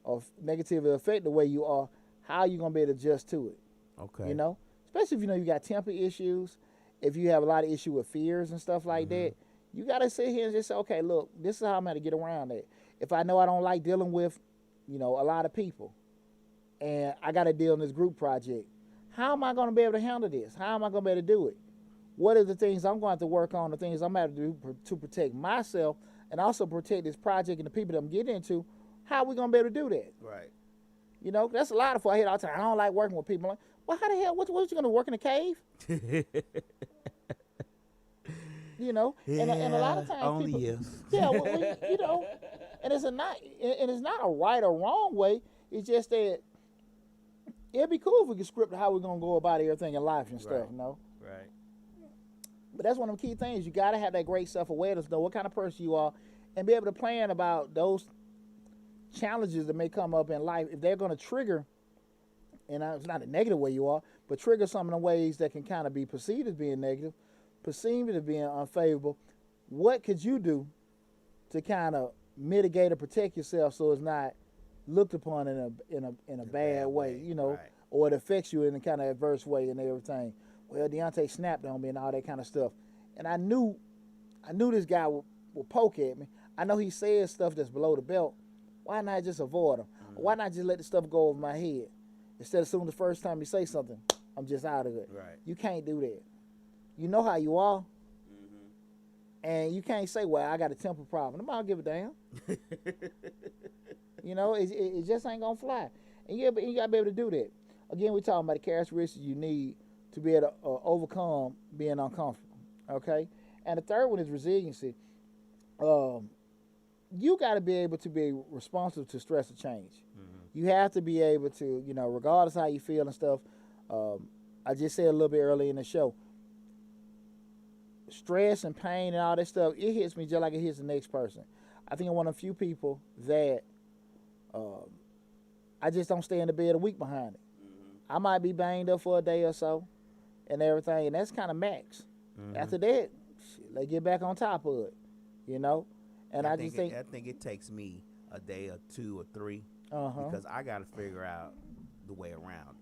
or negatively affect the way you are, how you going to be able to adjust to it. Okay. You know, especially if you know you got temper issues, if you have a lot of issue with fears and stuff like that, you gotta sit here and just say, okay, look, this is how I'm gonna get around that. If I know I don't like dealing with, a lot of people, and I gotta deal in this group project, how am I gonna be able to handle this? How am I gonna be able to do it? What are the things I'm going to have to work on? The things I'm going to have to do to protect myself and also protect this project and the people that I'm getting into? How are we gonna be able to do that? Right. That's a lot of I hear all the time. I don't like working with people. I'm like, well, how the hell? What you gonna work in a cave? And a lot of times only people, if. yeah, and it's not a right or wrong way. It's just that it'd be cool if we could script how we're gonna go about everything in life and stuff. Right. Right. But that's one of the key things. You gotta have that great self-awareness, know what kind of person you are, and be able to plan about those challenges that may come up in life. If they're gonna trigger, and it's not a negative way you are, but trigger some of the ways that can kind of be perceived as being negative, perceived as being unfavorable. What could you do to kind of mitigate or protect yourself so it's not looked upon in a bad way, Right. or it affects you in a kind of adverse way and everything. Well, Deonte snapped on me and all that kind of stuff, and I knew this guy would poke at me. I know he says stuff that's below the belt. Why not just avoid him? Or why not just let the stuff go over my head instead of assuming the first time you say something, I'm just out of it. Right. You can't do that. You know how you are, and you can't say, "Well, I got a temper problem." I'll give a damn. It just ain't gonna fly. And you gotta be able to do that. Again, we're talking about the characteristics you need to be able to overcome being uncomfortable. Okay, and the third one is resiliency. You got to be able to be responsive to stress or change. You have to be able to, regardless of how you feel and stuff. I just said a little bit earlier in the show, stress and pain and all that stuff, it hits me just like it hits the next person. I think I'm one of the few people that I just don't stay in the bed a week behind it. I might be banged up for a day or so and everything, and that's kind of max. After that, they get back on top of it, And I think it takes me a day or 2 or 3 because I got to figure out the way around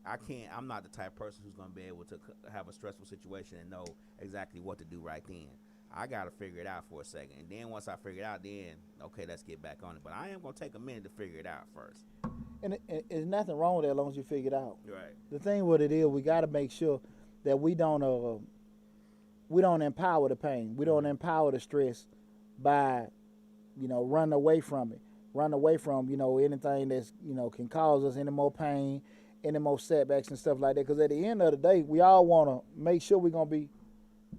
it. I'm not the type of person who's going to be able to have a stressful situation and know exactly what to do right then. I got to figure it out for a second. And then once I figure it out, then, okay, let's get back on it. But I am going to take a minute to figure it out first. And there's nothing wrong with that as long as you figure it out. Right. The thing with it is we got to make sure that we don't empower the pain. We don't empower the stress by, running away from it. Run away from, anything that's, can cause us any more pain, any more setbacks and stuff like that. Because at the end of the day, we all want to make sure we're going to be,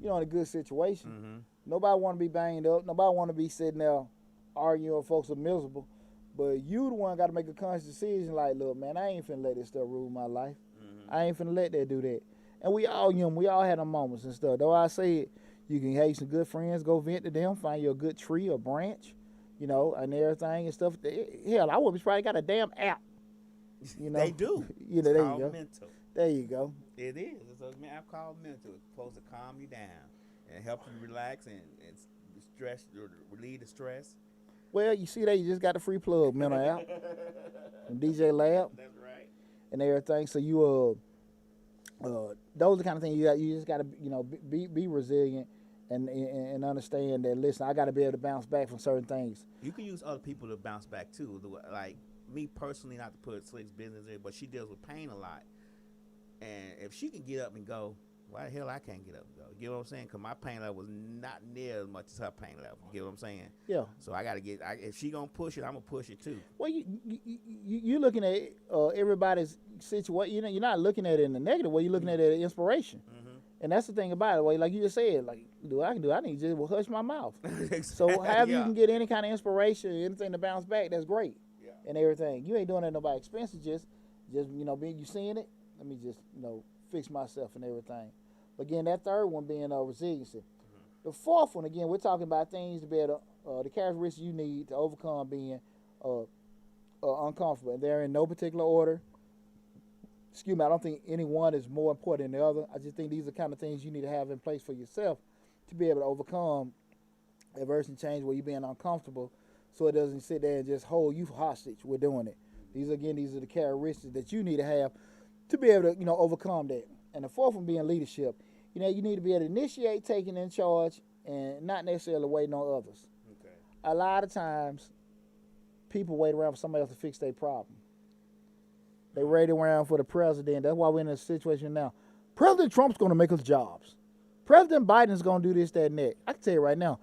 in a good situation. Nobody want to be banged up. Nobody want to be sitting there arguing with folks are miserable. But you the one got to make a conscious decision like, look, man, I ain't finna let this stuff rule my life. I ain't finna let that do that. And we all had our moments and stuff. Though I say it, you can have some good friends, go vent to them, find you a good tree or branch, and everything and stuff. Hell, I would be probably got a damn app. They do. There it's you called go. Mental. There you go. It is. It's an app called Mental. It's supposed to calm you down and help you relax and stress, relieve the stress. Well, you see that you just got the free plug, Mental app, from DJ Lab. That's right. And everything. So you those are the kind of things you just got to be resilient and understand that. Listen, I got to be able to bounce back from certain things. You can use other people to bounce back too. Like me personally, not to put Slick's business in, but she deals with pain a lot. And if she can get up and go, why the hell I can't get up and go? You know what I'm saying? Because my pain level was not near as much as her pain level. You know what I'm saying? Yeah. So I got to if she going to push it, I'm going to push it too. Well, you're looking at everybody's situation. You're not looking at it in the negative way. You're looking at it as inspiration. And that's the thing about it. Like you just said, I need to just hush my mouth. So however you can get any kind of inspiration, anything to bounce back, that's great. Yeah. And everything. You ain't doing it at nobody's expense. Just being you seeing it, let me just, fix myself and everything. But again, that third one being resiliency. The fourth one, again, we're talking about things to be able to, the characteristics you need to overcome being uncomfortable. And they're in no particular order. Excuse me, I don't think any one is more important than the other. I just think these are kind of things you need to have in place for yourself to be able to overcome adversity and change where you're being uncomfortable so it doesn't sit there and just hold you hostage with doing it. These are the characteristics that you need to have to be able to, overcome that. And the fourth one being leadership. You need to be able to initiate taking in charge and not necessarily waiting on others. Okay. A lot of times, people wait around for somebody else to fix their problem. They wait around for the president. That's why we're in a situation now. President Trump's going to make us jobs. President Biden's going to do this, that, and that. I can tell you right now,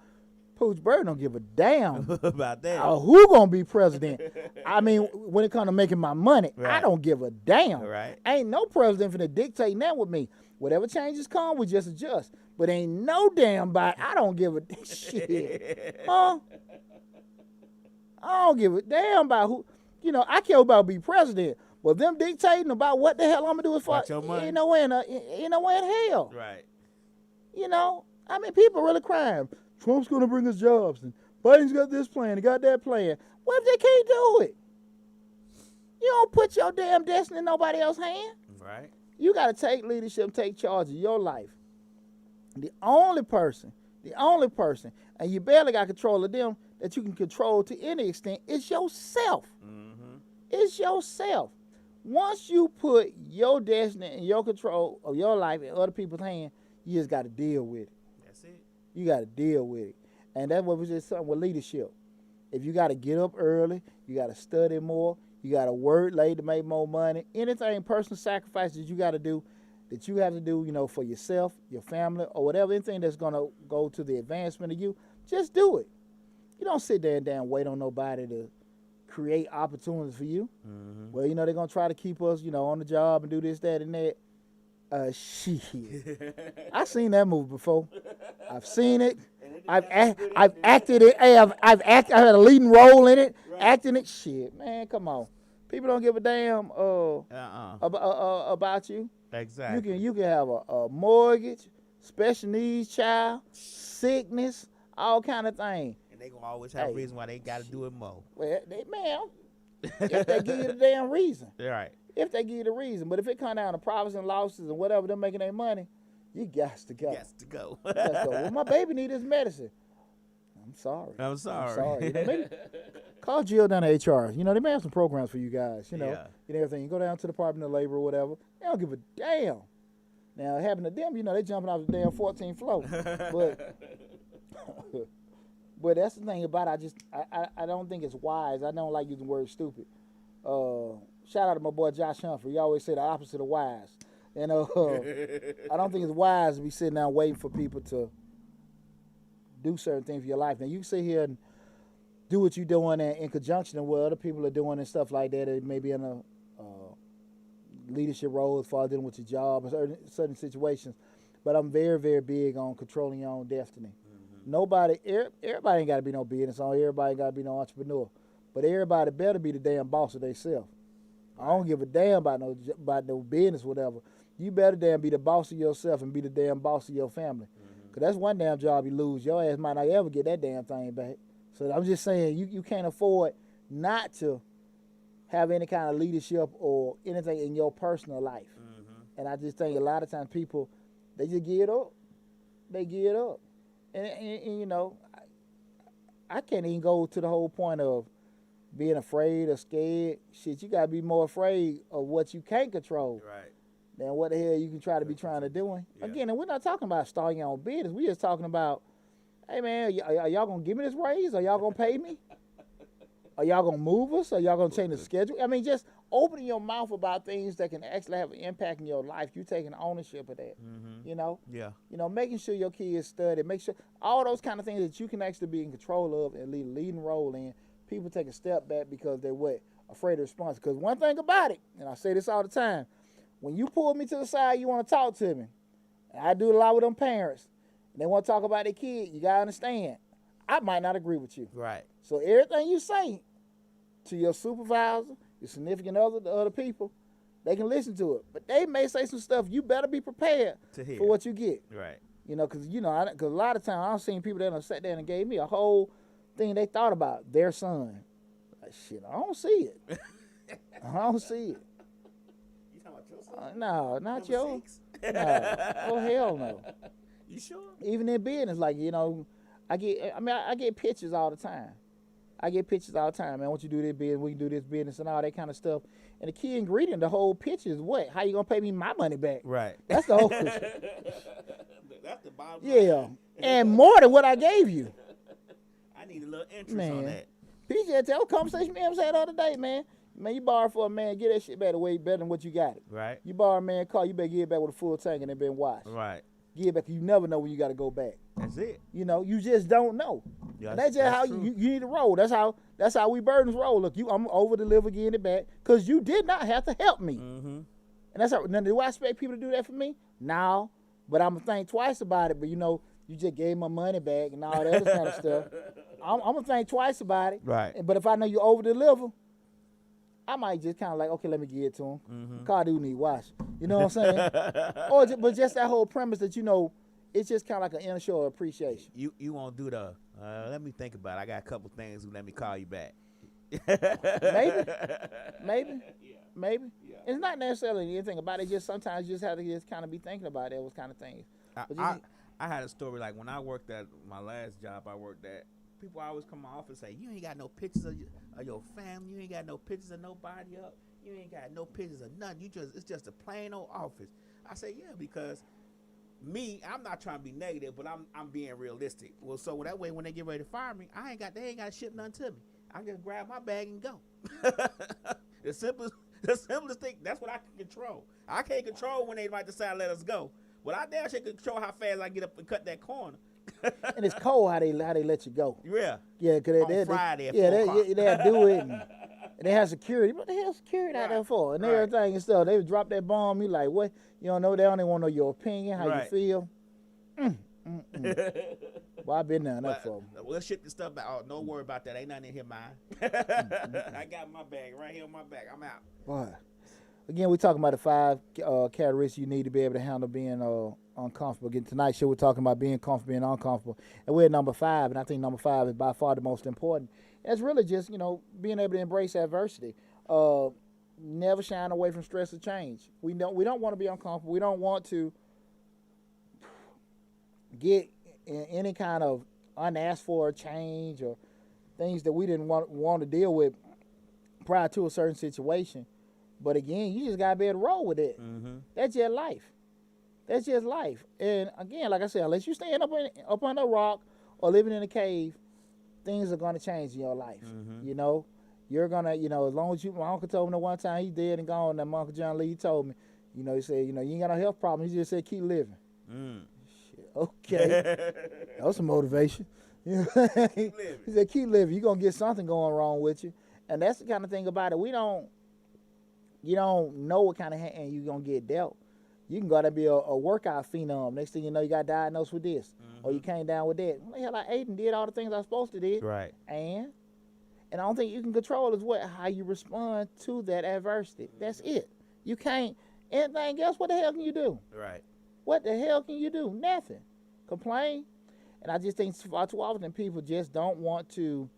Pooch Bird don't give a damn about that. Who going to be president. I mean, when it comes to making my money, I Right. don't give a damn. Right. Ain't no president finna dictate that with me. Whatever changes come, we just adjust. But ain't no damn body. I don't give a shit. Huh? I don't give a damn about who. I care about be president. But them dictating about what the hell I'm gonna do is for, About your money? ain't nowhere in hell. Right. I mean, people really crying. Trump's gonna bring us jobs, and Biden's got this plan, he got that plan. What if they can't do it? You don't put your damn destiny in nobody else's hand. Right. You gotta take leadership, take charge of your life. The only person, and you barely got control of them that you can control to any extent is yourself. Mm-hmm. It's yourself. Once you put your destiny and your control of your life in other people's hands, you just got to deal with it. That's it. You got to deal with it. And that's what was just something with leadership. If you got to get up early, you got to study more, you got to work late to make more money, anything personal sacrifices you got to do that you have to do, for yourself, your family, or whatever, anything that's going to go to the advancement of you, just do it. You don't sit there and damn wait on nobody to create opportunities for you. Mm-hmm. Well, they're going to try to keep us, on the job and do this, that, and that. Shit. I've seen that movie before. I've seen it. I've acted it. Hey, I had a leading role in it, Right. acting it. Shit, man, come on. People don't give a damn about you. Exactly. You can have a mortgage, special needs child, sickness, all kind of things. And they gonna always have Hey. a reason why they gotta do it more. Well, if they give you the damn reason. Right. If they give you the reason. But if it come down to profits and losses and whatever, they're making their money, you got to go. Yes to go. You got to go. Well, my baby need his medicine. I'm sorry. I'm sorry. I'm sorry. Maybe call Jill down to HR. They may have some programs for you guys, Yeah. and everything. You go down to the Department of Labor or whatever. They don't give a damn. Now, it happened to them, they jumping off the damn 14th floor. But that's the thing about it. I don't think it's wise. I don't like using the word stupid. Shout out to my boy Josh Humphrey. He always say the opposite of wise. I don't think it's wise to be sitting down waiting for people to do certain things for your life. Now, you can sit here and do what you're doing in conjunction with what other people are doing and stuff like that. It may be in a leadership role as far as dealing with your job or certain situations. But I'm very, very big on controlling your own destiny. Mm-hmm. Everybody ain't got to be no business owner. Everybody ain't got to be no entrepreneur. But everybody better be the damn boss of themselves. I don't give a damn about no business, whatever. You better damn be the boss of yourself and be the damn boss of your family. Because that's one damn job you lose. Your ass might not ever get that damn thing back. So I'm just saying, you can't afford not to have any kind of leadership or anything in your personal life. Mm-hmm. And I just think a lot of times people, they just give it up. They give it up. And I can't even go to the whole point of being afraid or scared. Shit, you got to be more afraid of what you can't control. Right. Than what the hell you can try to be trying to do. Yeah. Again, and we're not talking about starting your own business. We're just talking about, hey, man, are y'all going to give me this raise? Are y'all going to pay me? Are y'all going to move us? Are y'all going to change the schedule? I mean, just opening your mouth about things that can actually have an impact in your life. You taking ownership of that, Yeah. making sure your kids study, make sure all those kind of things that you can actually be in control of and lead a leading role in. People take a step back because they're afraid of response. Because one thing about it, and I say this all the time, when you pull me to the side, you want to talk to me. And I do a lot with them parents. And they want to talk about their kid. You got to understand. I might not agree with you. Right. So everything you say to your supervisor, your significant other, the other people, they can listen to it. But they may say some stuff you better be prepared To hear. for what you get. Right. Because a lot of times I've seen people that have sat there and gave me a whole thing they thought about their son. Like, shit, I don't see it. I don't see it. You talking about your son? No, not Number yours. 6? No. Oh, hell no. You sure? Even in business, I get pictures all the time. I get pitches all the time, man. I want you to do this business, we can do this business and all that kind of stuff. And the key ingredient, the whole pitch is what? How you gonna pay me my money back? Right. That's the whole That's the bottom yeah. line. And more than what I gave you. I need a little interest Man. on that. PJ, tell conversation me had the other day, man. Man, you borrow for a man, get that shit back way better than what you got it. Right. You borrow a man car, you better get it back with a full tank and it been washed. Right. Get it back. You never know when you got to go back. That's it. You know, you just don't know. Yeah, And that's just how you need to roll. That's how we burdens roll. Look, I'm over deliver getting it back because you did not have to help me. Mm-hmm. And that's how. Now, do I expect people to do that for me? No, but I'm gonna think twice about it. But you know, you just gave my money back and all that other kind of stuff. I'm gonna think twice about it. Right. But if I know you over deliver, I might just kind of like, okay, let me give it to him. Mm-hmm. Car do need wash. You know what I'm saying? But just that whole premise that, you know, it's just kind of like an inner show of appreciation. You won't do the, let me think about it. I got a couple things. Let me call you back. Maybe. Yeah. Maybe. Yeah. It's not necessarily anything about it. Just sometimes you just have to just kind of be thinking about those kind of things. I had a story like when I worked at my last job I worked at, people always come off and say, you ain't got no pictures of your family, you ain't got no pictures of nobody up, you ain't got no pictures of nothing, it's just a plain old office. I say, yeah, because I'm not trying to be negative, but I'm being realistic. Well, so that way when they get ready to fire me, they ain't got to ship nothing to me. I just grab my bag and go. The simplest thing, that's what I can control. I can't control when they might decide to let us go. But I damn sure control how fast I get up and cut that corner. And it's cold how they let you go. Yeah. Yeah, because Friday at they'll 4 o'clock. do it. And they have security. What the hell security out there for? And everything and stuff. They would drop that bomb. You like, what? You don't know. They don't even want to know your opinion, how you feel. Well, I've been there enough for them. We'll ship the stuff back. Oh, don't worry about that. Ain't nothing in here, mine. I got my bag right here on my back. I'm out. Boy. Again, we're talking about the 5 characteristics you need to be able to handle being uncomfortable. Again, tonight's show, we're talking about being comfortable, being uncomfortable. And we're at number 5, and I think number 5 is by far the most important. And it's really just, you know, being able to embrace adversity. Never shying away from stress or change. We don't want to be uncomfortable. We don't want to get in any kind of unasked for change or things that we didn't want to deal with prior to a certain situation. But again, you just gotta be able to roll with it. Mm-hmm. That's just life. That's just life. And again, like I said, unless you stand up on a rock or living in a cave, things are gonna change in your life. Mm-hmm. You know, you're gonna, you know, as long as my uncle told me the one time, he dead and gone. And my Uncle John Lee told me, you know, he said, you know, you ain't got no health problem. He just said keep living. Shit, okay, that was some motivation. You know, he said keep living. You're gonna get something going wrong with you, and that's the kind of thing about it. You don't know what kind of hand you're going to get dealt. You can go out and be a workout phenom. Next thing you know, you got diagnosed with this. Or you came down with that. Well, hell, I ate and did all the things I was supposed to do. Right. And the only thing you can control is how you respond to that adversity. That's it. You can't. Anything else, what the hell can you do? Right. What the hell can you do? Nothing. Complain. And I just think far too often people just don't want to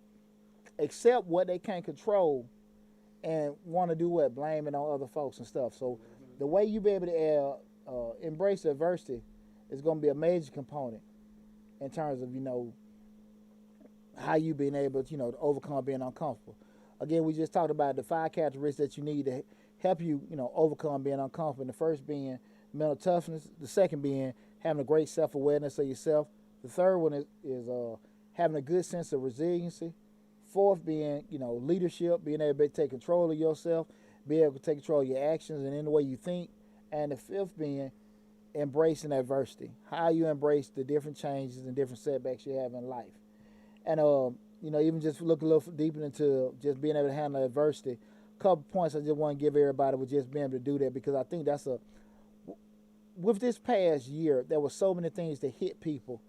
accept what they can't control and want to do what? Blame it on other folks and stuff. So the way you be able to embrace adversity is going to be a major component in terms of, you know, how you being able to, you know, to overcome being uncomfortable. Again, we just talked about the 5 characteristics that you need to help you, you know, overcome being uncomfortable. And the first being mental toughness. The second being having a great self-awareness of yourself. The third one is having a good sense of resiliency. Fourth being, you know, leadership, being able to take control of yourself, be able to take control of your actions and in the way you think. And the fifth being embracing adversity, how you embrace the different changes and different setbacks you have in life. And, you know, even just look a little deeper into just being able to handle adversity. A couple points I just want to give everybody with just being able to do that, because I think with this past year, there were so many things that hit people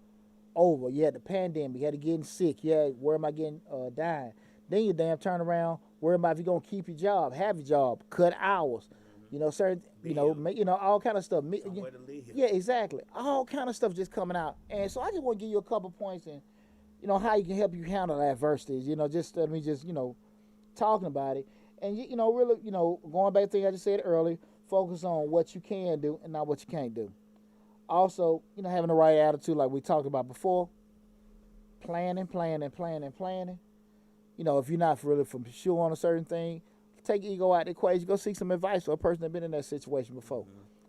over. You had the pandemic, you had to getting sick, you had where am I getting dying. Then you damn turn around, worry about if you're gonna keep your job, have your job, cut hours, you know, certain, you know, all kind of stuff. Somewhere to live. Yeah, exactly. All kind of stuff just coming out. And so I just want to give you a couple points and, you know, how you can help you handle adversities. You know, just me just, you know, talking about it. And, you know, really, you know, going back to the thing I just said earlier, focus on what you can do and not what you can't do. Also, you know, having the right attitude like we talked about before. Planning. You know, if you're not really for sure on a certain thing, take ego out the equation. Go seek some advice from a person that's been in that situation before.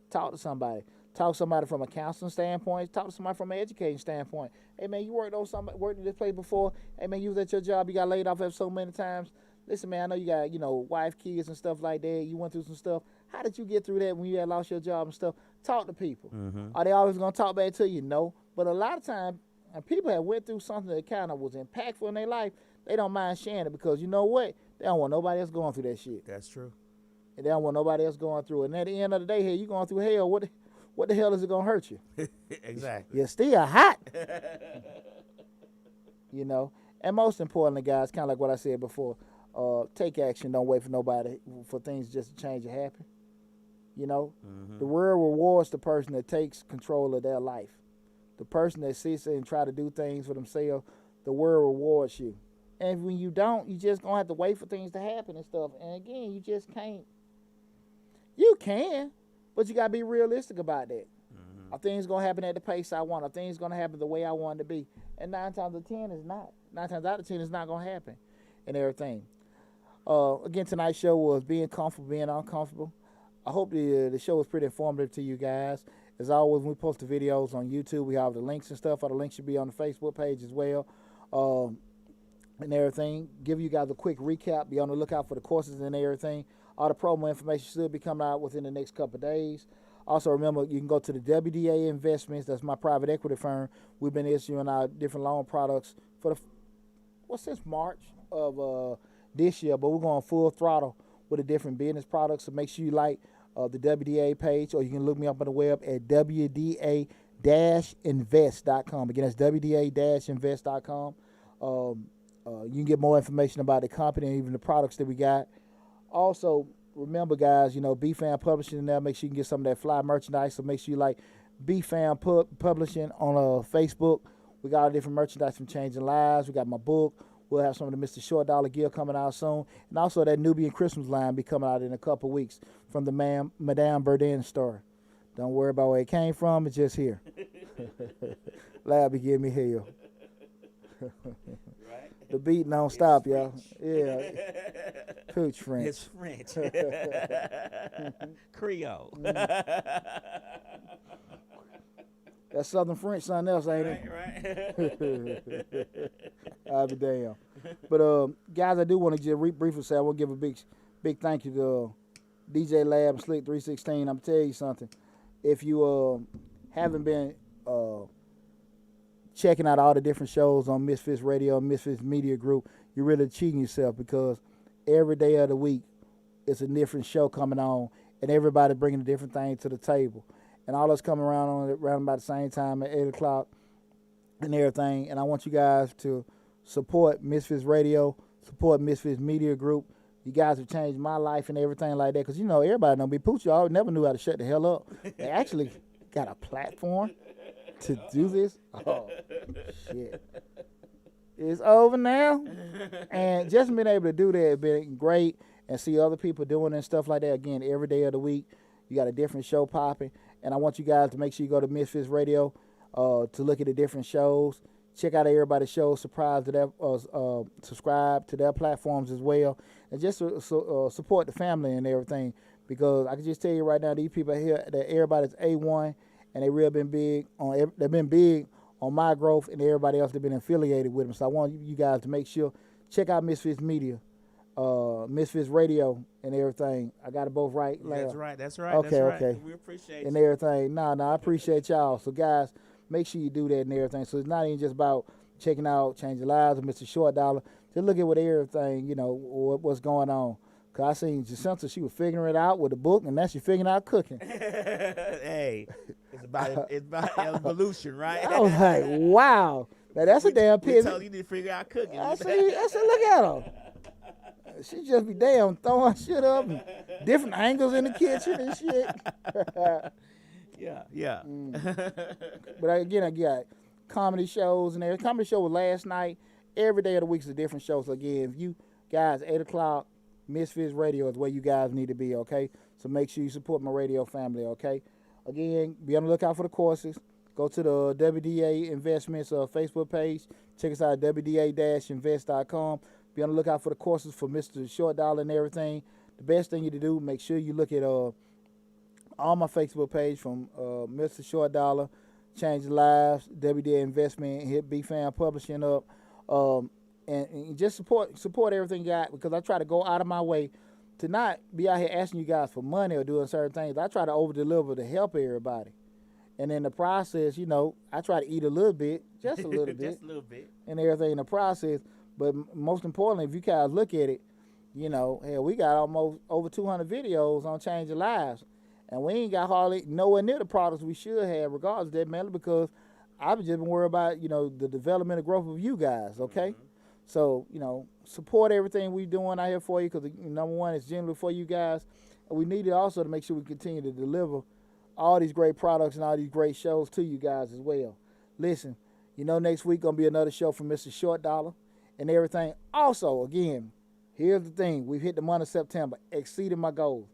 Talk to somebody. Talk to somebody from a counseling standpoint. Talk to somebody from an educating standpoint. Hey man, you worked at this place before. Hey man, you was at your job. You got laid off so many times. Listen man, I know you got wife, kids, and stuff like that. You went through some stuff. How did you get through that when you had lost your job and stuff? Talk to people. Are they always gonna talk back to you? No. But a lot of times, people have went through something that kind of was impactful in their life. They don't mind sharing it because you know what? They don't want nobody else going through that shit. That's true. And they don't want nobody else going through it. And at the end of the day, here you going through hell. What the hell is it gonna hurt you? Exactly. You're still hot. And most importantly, guys, kind of like what I said before, take action. Don't wait for nobody for things just to change and happen. The world rewards the person that takes control of their life. The person that sits there and try to do things for themselves, the world rewards you. And when you don't, you just gonna have to wait for things to happen and stuff. And again, you just can't. You can, but you gotta be realistic about that. Are things gonna happen at the pace I want? Are things gonna happen the way I want it to be? And 9 times out of 10 is not. 9 times out of 10 it's not gonna happen, and everything. Again, tonight's show was being comfortable, being uncomfortable. I hope the show was pretty informative to you guys. As always, when we post the videos on YouTube, we have the links and stuff. All the links should be on the Facebook page as well. And everything. Give you guys a quick recap. Be on the lookout for the courses and everything. All the promo information should be coming out within the next couple of days. Also, remember, you can go to the WDA Investments. That's my private equity firm. We've been issuing our different loan products for since March of this year, but we're going full throttle with the different business products. So make sure you like the WDA page, or you can look me up on the web at WDA-invest.com. Again, that's WDA-invest.com. You can get more information about the company and even the products that we got. Also, remember, guys, B-Fam Publishing in there. Make sure you can get some of that fly merchandise. So make sure you like B-Fam Publishing on Facebook. We got all different merchandise from Changing Lives. We got my book. We'll have some of the Mr. Short Dollar gear coming out soon. And also that Nubian Christmas line be coming out in a couple of weeks from the Madame Burden store. Don't worry about where it came from. It's just here. Lab be giving me hell. Right? The beat don't stop, y'all. Yeah. Pooch French. It's French. Creole. That's Southern French, something else, ain't it? Right. I'll be damn. But guys, I do want to just briefly say I want to give a big thank you to DJ Lab and Slick 316. I'm tell you something. If you haven't been checking out all the different shows on Misfits Radio, Misfits Media Group, you're really cheating yourself, because every day of the week it's a different show coming on, and everybody bringing a different thing to the table. And all us coming around about the same time at 8 o'clock and everything. And I want you guys to support Misfits Radio, support Misfits Media Group. You guys have changed my life and everything like that. Because, everybody don't be pooch. Y'all never knew how to shut the hell up. They actually got a platform to do this. Oh, shit. It's over now. And just being able to do that has been great. And see other people doing it and stuff like that. Again, every day of the week, you got a different show popping. And I want you guys to make sure you go to Misfits Radio to look at the different shows. Check out everybody's shows, subscribe to their platforms as well. And just support the family and everything. Because I can just tell you right now, these people here, that everybody's A1, and they've been big on my growth, and everybody else that's been affiliated with them. So I want you guys to make sure, check out Misfits Media, Misfits Radio, and everything. I got it both right. That's right. Okay, that's right. okay. We appreciate and you. everything. I appreciate y'all. So guys, make sure you do that and everything. So it's not even just about checking out Changing Lives or Mr. Short Dollar. Just look at what everything, what's going on. Cause I seen Jacinta, she was figuring it out with the book, and now she figuring out cooking. Hey, it's about evolution, right? I was like, wow. Now that's a damn We pit. told you to figure out cooking. I said, look at her. She just be damn throwing shit up and different angles in the kitchen and shit. Yeah. But again, I got comedy shows and everything. Comedy show was last night. Every day of the week is a different show. So again, if you guys, 8 o'clock, Misfits Radio is where you guys need to be, okay? So make sure you support my radio family, okay? Again, be on the lookout for the courses. Go to the WDA Investments Facebook page. Check us out at WDA-invest.com. Be on the lookout for the courses for Mr. Short Dollar and everything. The best thing you to do, make sure you look at all my Facebook page from Mr. Short Dollar, Change Lives, WD Investment, hit B Fan Publishing up, and just support everything you got, because I try to go out of my way to not be out here asking you guys for money or doing certain things. I try to over deliver to help everybody. And in the process, I try to eat a little bit, just a little bit. Just a little bit. And everything in the process. But most importantly, if you guys look at it, hell, we got almost over 200 videos on changing lives. And we ain't got hardly nowhere near the products we should have, regardless of that, mainly because I've just been worried about, the development and growth of you guys, okay? Mm-hmm. So, support everything we doing out here for you, because number one, it's generally for you guys. And we need it also to make sure we continue to deliver all these great products and all these great shows to you guys as well. Listen, next week going to be another show from Mr. Short Dollar and everything. Also, again, here's the thing. We've hit the month of September, exceeded my goals.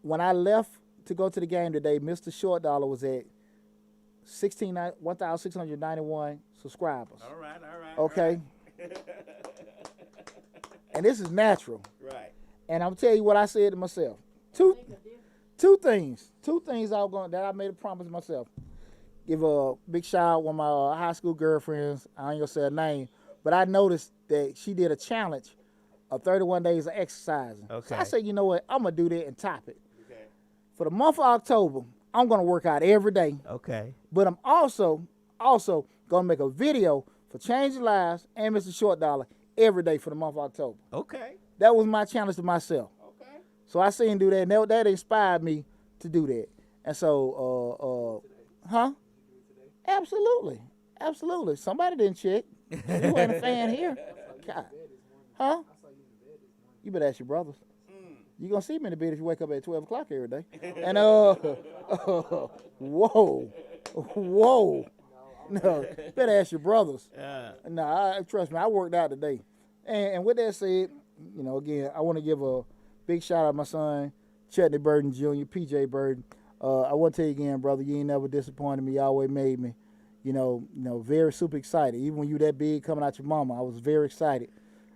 When I left to go to the game today, Mr. Short Dollar was at 1,691 subscribers. All right. Okay? And this is natural. Right. And I'm telling you what I said to myself. Two things that I made a promise to myself. Give a big shout out to one of my high school girlfriends. I ain't gonna say her name, but I noticed that she did a challenge of 31 days of exercising. Okay. So I said, you know what? I'm gonna do that and top it. Okay. For the month of October, I'm gonna work out every day. Okay. But I'm also gonna make a video for Changing Lives and Mr. Short Dollar every day for the month of October. Okay. That was my challenge to myself. Okay. So I seen him do that, and that inspired me to do that. And so, Absolutely. Somebody didn't check. You ain't a fan here. God. Huh? You better ask your brothers. You gonna see me in the bed if you wake up at 12 o'clock every day. And whoa. No, better ask your brothers. No, trust me, I worked out today. And with that said, again, I want to give a big shout out to my son, Deonte Burden Jr., PJ Burden. I want to tell you again, brother, you ain't never disappointed me. You always made me, very super excited. Even when you that big coming out your mama, I was very excited.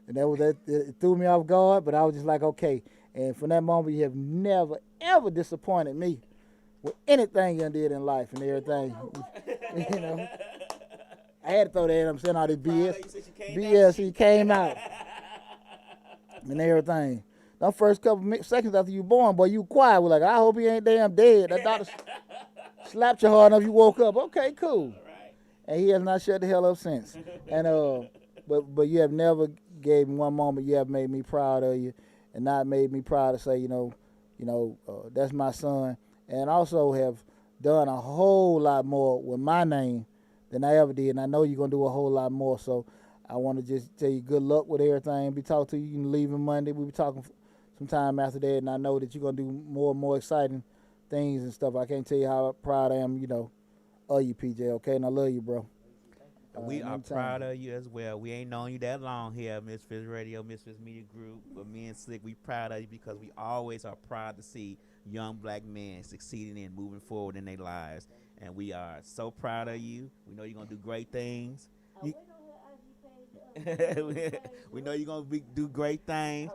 And it threw me off guard, but I was just like, okay. And from that moment, you have never, ever disappointed me with anything you did in life and everything. I had to throw that in. I'm saying all this BS. He came out. And everything. The first couple seconds after you born, boy, you quiet. We're like, I hope he ain't damn dead. That doctor slapped you hard enough you woke up. Okay, cool. Right. And he has not shut the hell up since. And but you have never gave me one moment you have made me proud of you, and not made me proud to say, that's my son. And also have done a whole lot more with my name than I ever did. And I know you're going to do a whole lot more. So I want to just tell you good luck with everything. Be talking to you. You can leave on Monday. We'll be talking sometime after that. And I know that you're going to do more and more exciting things and stuff. I can't tell you how proud I am, of you, PJ, okay? And I love you, bro. We are proud of you as well. We ain't known you that long here at Misfits Radio, Misfits Media Group. But me and Slick, we proud of you because we always are proud to see young black men succeeding and moving forward in their lives. And we are so proud of you. We know you're going to do great things. We know you're going to do great things.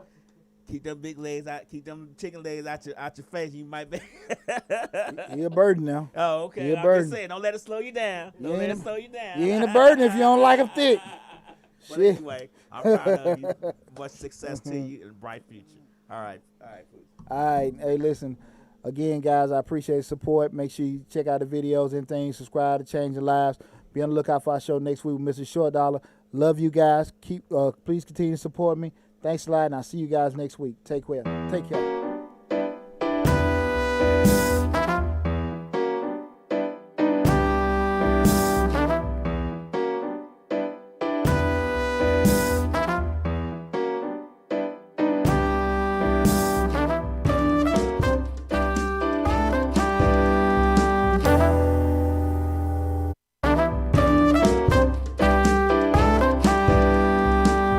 Keep them big legs out. Keep them chicken legs out your face. You might be. You're a burden now. Oh, okay. You're a I'm burden. just saying, don't let it slow you down. Don't let it slow you down. You ain't a burden if you don't like them thick. But anyway, I'm proud of you. Much success to you and bright future. All right, please. All right. Hey, listen. Again, guys, I appreciate the support. Make sure you check out the videos and things. Subscribe to Changing Lives. Be on the lookout for our show next week with Mr. Short Dollar. Love you guys. Please continue to support me. Thanks a lot, and I'll see you guys next week. Take care.